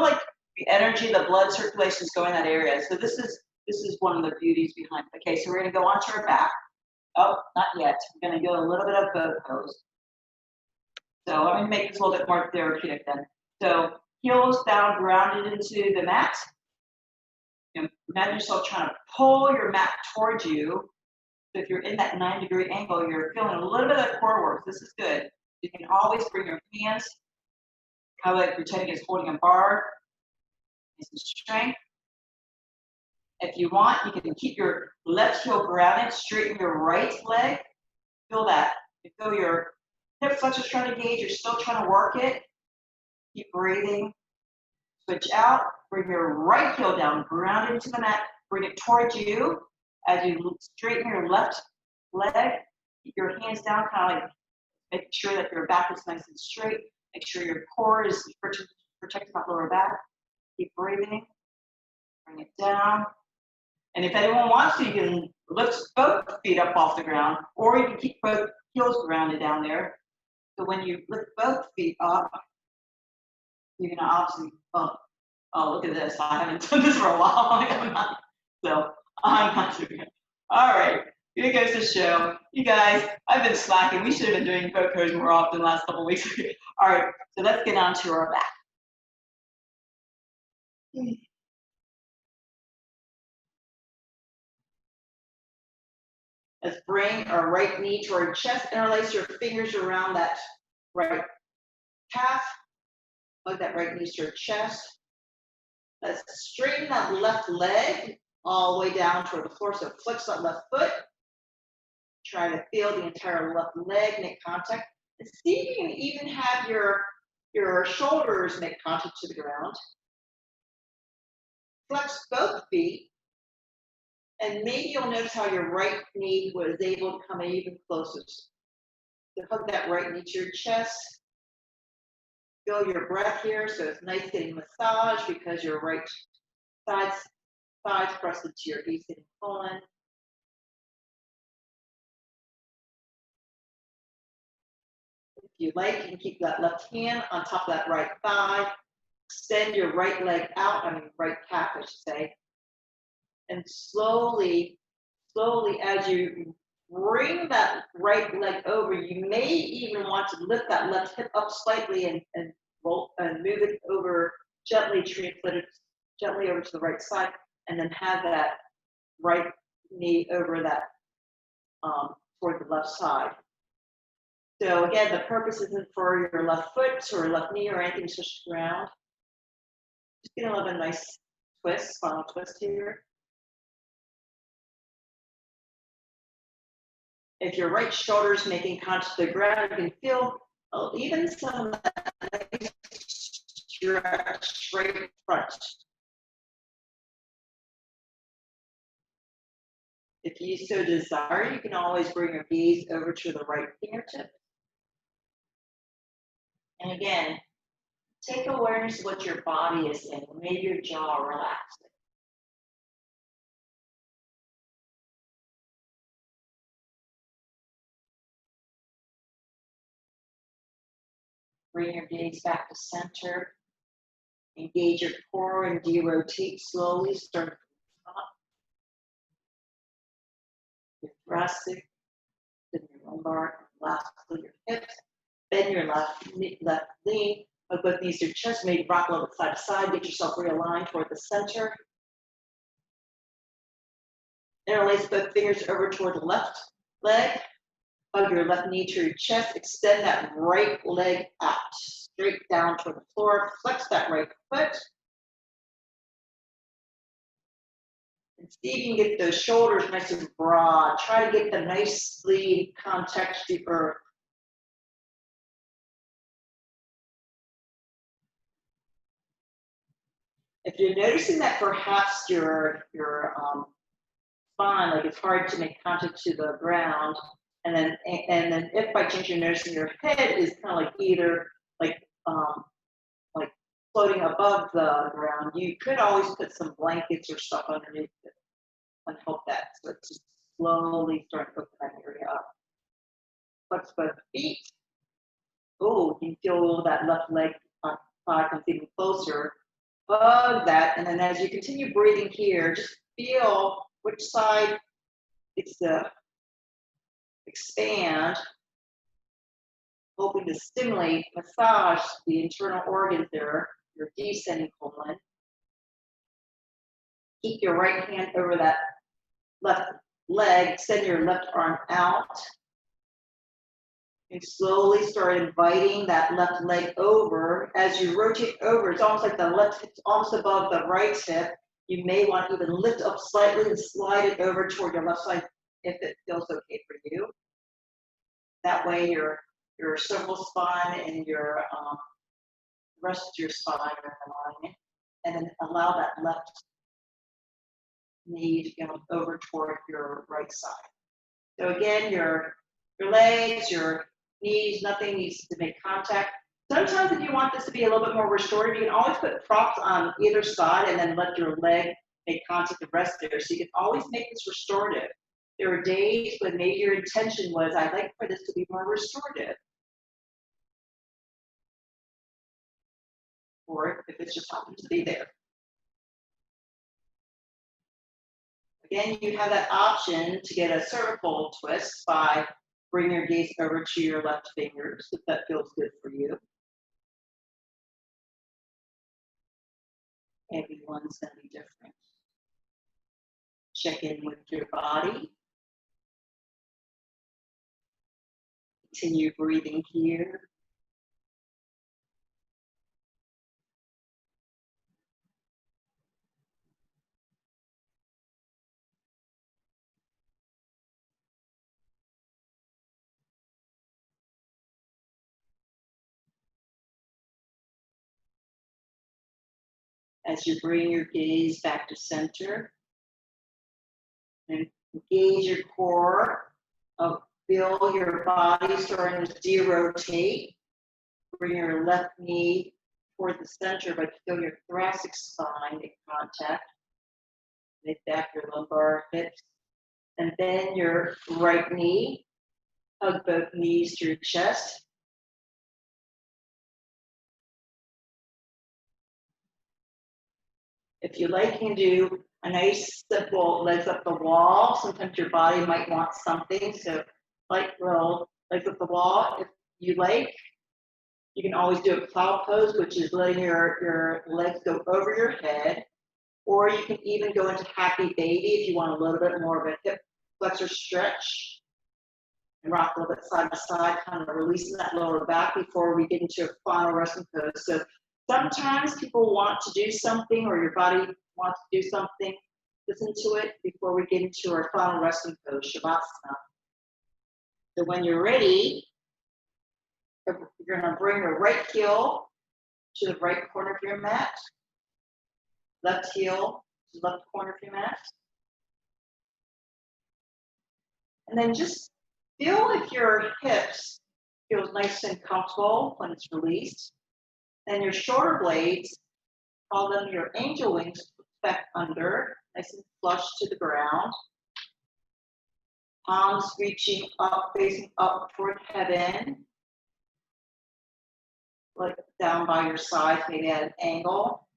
like the energy, the blood circulation is going in that area. So this is one of the beauties behind it. Okay, so we're going to go onto our back. Oh, not yet. We're going to go a little bit of boat pose. So let me make this a little bit more therapeutic then. So heels down, grounded into the mat. Imagine yourself trying to pull your mat towards you. So if you're in that 90-degree angle, you're feeling a little bit of core work. This is good. You can always bring your hands, kind of like pretending it's holding a bar. Some strength. If you want, you can keep your left heel grounded, straighten your right leg. Feel that. You feel your hip flexors trying to engage. You're still trying to work it. Keep breathing. Switch out. Bring your right heel down, ground into the mat. Bring it towards you. As you straighten your left leg, keep your hands down, kind of like making sure that your back is nice and straight. Make sure your core is protecting that lower back. Keep breathing. Bring it down. And if anyone wants to, you can lift both feet up off the ground, or you can keep both heels grounded down there. So when you lift both feet up, you're gonna obviously, oh, look at this. I haven't done this for a while. So I'm not doing it. All right, here goes the show. You guys, I've been slacking. We should have been doing boat pose more often the last couple of weeks. All right, so let's get on to our back. Let's bring our right knee to our chest, interlace your fingers around that right calf, plug that right knee to your chest. Let's straighten that left leg all the way down toward the floor, so flex that left foot. Try to feel the entire left leg make contact. And see if you can even have your shoulders make contact to the ground. Flex both feet. And maybe you'll notice how your right knee was able to come even closer. So hug that right knee to your chest. Feel your breath here, so it's nice getting massage because your right side's pressed into your east-sitting colon. If you like, you can keep that left hand on top of that right thigh. Extend your right leg out, right calf, I should say. And slowly, as you bring that right leg over, you may even want to lift that left hip up slightly and roll and move it over gently, translate it gently over to the right side, and then have that right knee over that toward the left side. So again, the purpose isn't for your left foot or left knee or anything to touch the ground. Just get a little bit nice twist, spinal twist here. If your right shoulder is making contact to the ground, you can feel even some of that nice stretch straight front. If you so desire, you can always bring your gaze over to the right fingertip. And again, take awareness of what your body is saying. Maybe your jaw relaxed. Bring your gaze back to center. Engage your core and de-rotate slowly. Start from the top. Your thoracic, then your lumbar, and lastly your hips. Bend your left knee. Hug both knees to your chest. Maybe rock a little bit side to side. Get yourself realigned toward the center. Interlace both fingers over toward the left leg. Hug your left knee to your chest. Extend that right leg out, straight down toward the floor. Flex that right foot. And see if you can get those shoulders nice and broad. Try to get them nicely contact to the earth. If you're noticing that perhaps your spine, like it's hard to make contact to the ground, and then if by chance you're noticing your head is kind of like either like floating above the ground, you could always put some blankets or stuff underneath it and help that. So it's just slowly start to open that area up. Flex both feet. Oh, you can feel that left leg thigh comes even closer. Hug that, and then as you continue breathing here, just feel which side it's to expand, hoping to stimulate, massage the internal organs there, your descending colon. Keep your right hand over that left leg, extend your left arm out, and slowly start inviting that left leg over. As you rotate over, it's almost like the left hip's almost above the right hip. You may want to even lift up slightly and slide it over toward your left side if it feels okay for you. That way your cervical spine and your the rest of your spine in alignment, and then allow that left knee to go over toward your right side. So again, your legs, your knees, nothing needs to make contact. Sometimes if you want this to be a little bit more restorative, you can always put props on either side and then let your leg make contact and rest there. So you can always make this restorative. There are days when maybe your intention was, I'd like for this to be more restorative. Or if it just happens to be there. Again, you have that option to get a cervical twist by bringing your gaze over to your left fingers, if that feels good for you. Everyone's going to be different. Check in with your body. Continue breathing here. As you bring your gaze back to center, and engage your core, feel your body starting to derotate. Bring your left knee toward the center, but feel your thoracic spine make contact. Make back your lumbar hips. And then your right knee, hug both knees to your chest. If you like, you can do a nice, simple legs up the wall. Sometimes your body might want something. So like little legs up the wall. If you like, you can always do a cloud pose, which is letting your legs go over your head. Or you can even go into happy baby if you want a little bit more of a hip flexor stretch. And rock a little bit side to side, kind of releasing that lower back before we get into a final resting pose. So sometimes people want to do something, or your body wants to do something. Listen to it before we get into our final resting pose, Shavasana. So when you're ready, you're going to bring your right heel to the right corner of your mat, left heel to the left corner of your mat. And then just feel if your hips feels nice and comfortable when it's released. Then your shoulder blades, call them your angel wings, back under, nice and flush to the ground. Palms reaching up, facing up toward heaven. Like down by your side, maybe at an angle.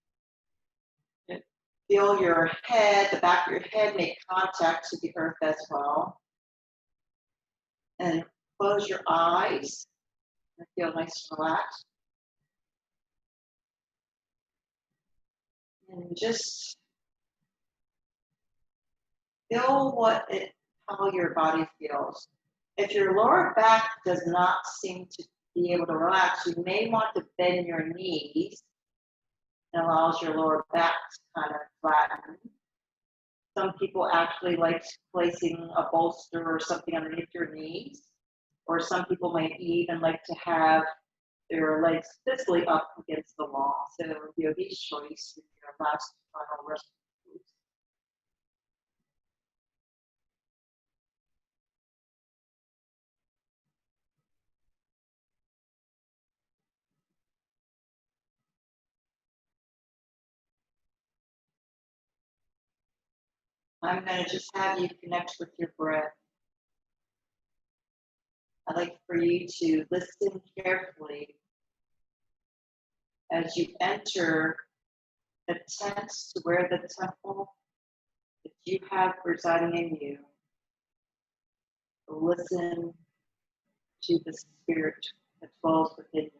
Feel your head, the back of your head make contact to the earth as well. And close your eyes and feel nice and relaxed. And just feel how your body feels. If your lower back does not seem to be able to relax, you may want to bend your knees. It allows your lower back to kind of flatten. Some people actually like placing a bolster or something underneath your knees, or some people might even like to have their legs physically up against the wall. So yogi's choice in your last final rest. I'm going to just have you connect with your breath. I'd like for you to listen carefully as you enter the tent to where the temple that you have residing in you. Listen to the spirit that dwells within you.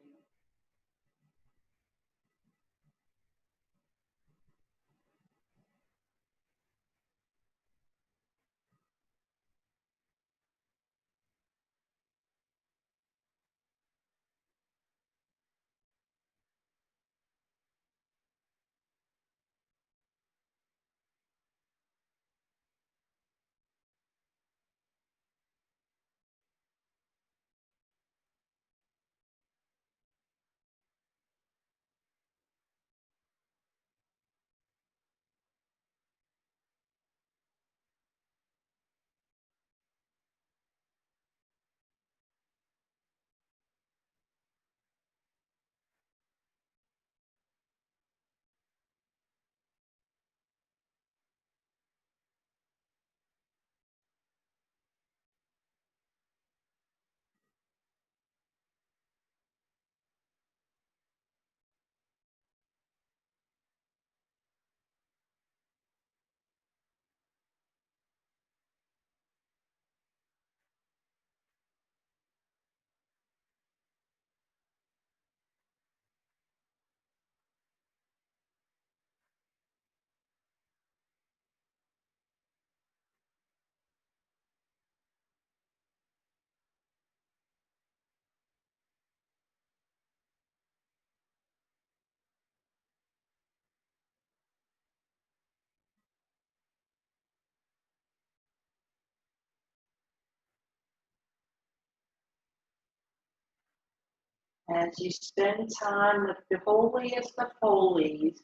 As you spend time with the holiest of holies,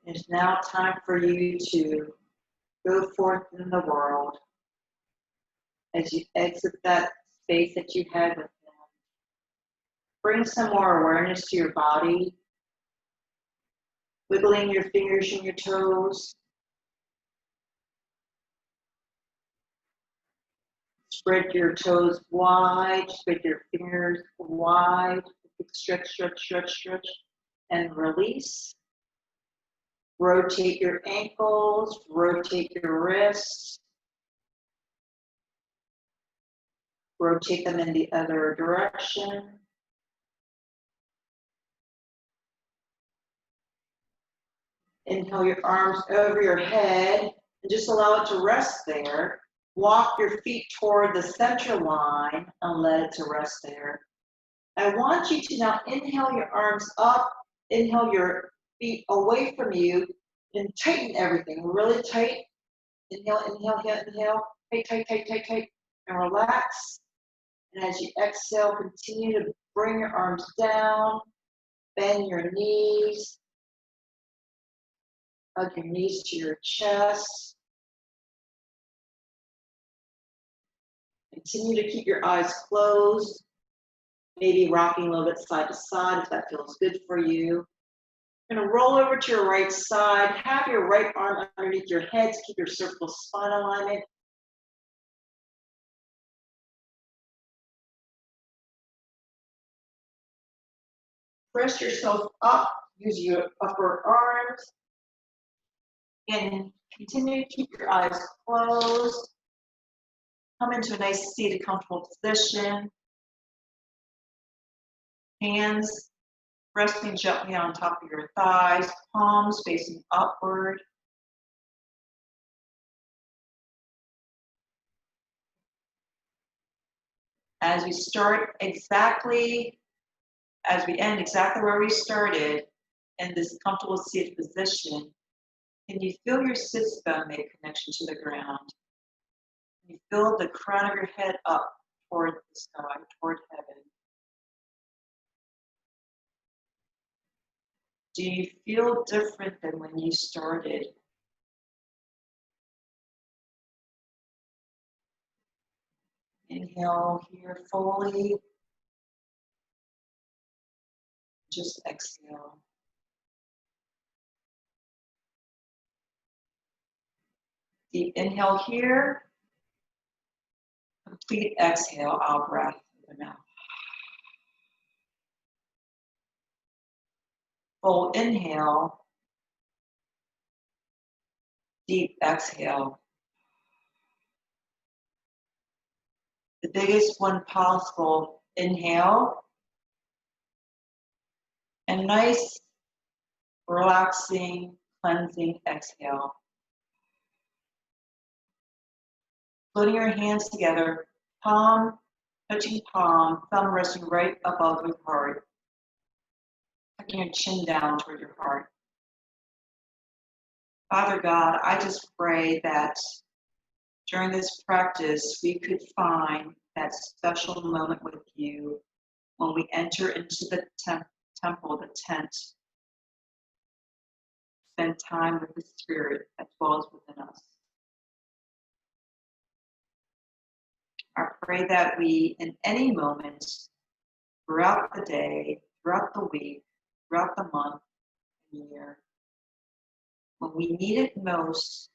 it's now time for you to go forth in the world. As you exit that space that you had with them, bring some more awareness to your body, wiggling your fingers and your toes. Spread your toes wide, spread your fingers wide, stretch, stretch, stretch, stretch, and release. Rotate your ankles, rotate your wrists, rotate them in the other direction. Inhale your arms over your head and just allow it to rest there. Walk your feet toward the center line and let it to rest there. I want you to now inhale your arms up, inhale your feet away from you, and tighten everything really tight. Inhale, inhale, inhale, tight, tight, tight, tight, tight, and relax. And as you exhale, continue to bring your arms down, bend your knees, hug your knees to your chest. Continue to keep your eyes closed, maybe rocking a little bit side to side if that feels good for you. You're going to roll over to your right side, have your right arm underneath your head to keep your cervical spine alignment. Press yourself up, use your upper arms, and continue to keep your eyes closed. Come into a nice seated, comfortable position. Hands resting gently on top of your thighs, palms facing upward. As we end exactly where we started in this comfortable seated position, can you feel your sits bone make connection to the ground? Can you feel the crown of your head up toward the sky, toward heaven? Do you feel different than when you started? Inhale here fully. Just exhale. Deep inhale here. Complete exhale, out breath through the mouth. Full inhale. Deep exhale. The biggest one possible. Inhale. And nice, relaxing, cleansing exhale. Putting your hands together, palm touching palm, thumb resting right above your heart. Tucking your chin down toward your heart. Father God, I just pray that during this practice, we could find that special moment with you when we enter into the temple, the tent, spend time with the Spirit that dwells within us. I pray that we, in any moment, throughout the day, throughout the week, throughout the month, and year, when we need it most,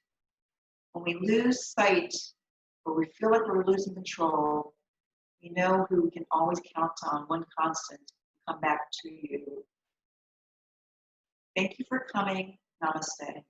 when we lose sight, or we feel like we're losing control, we know who we can always count on, one constant, come back to you. Thank you for coming. Namaste.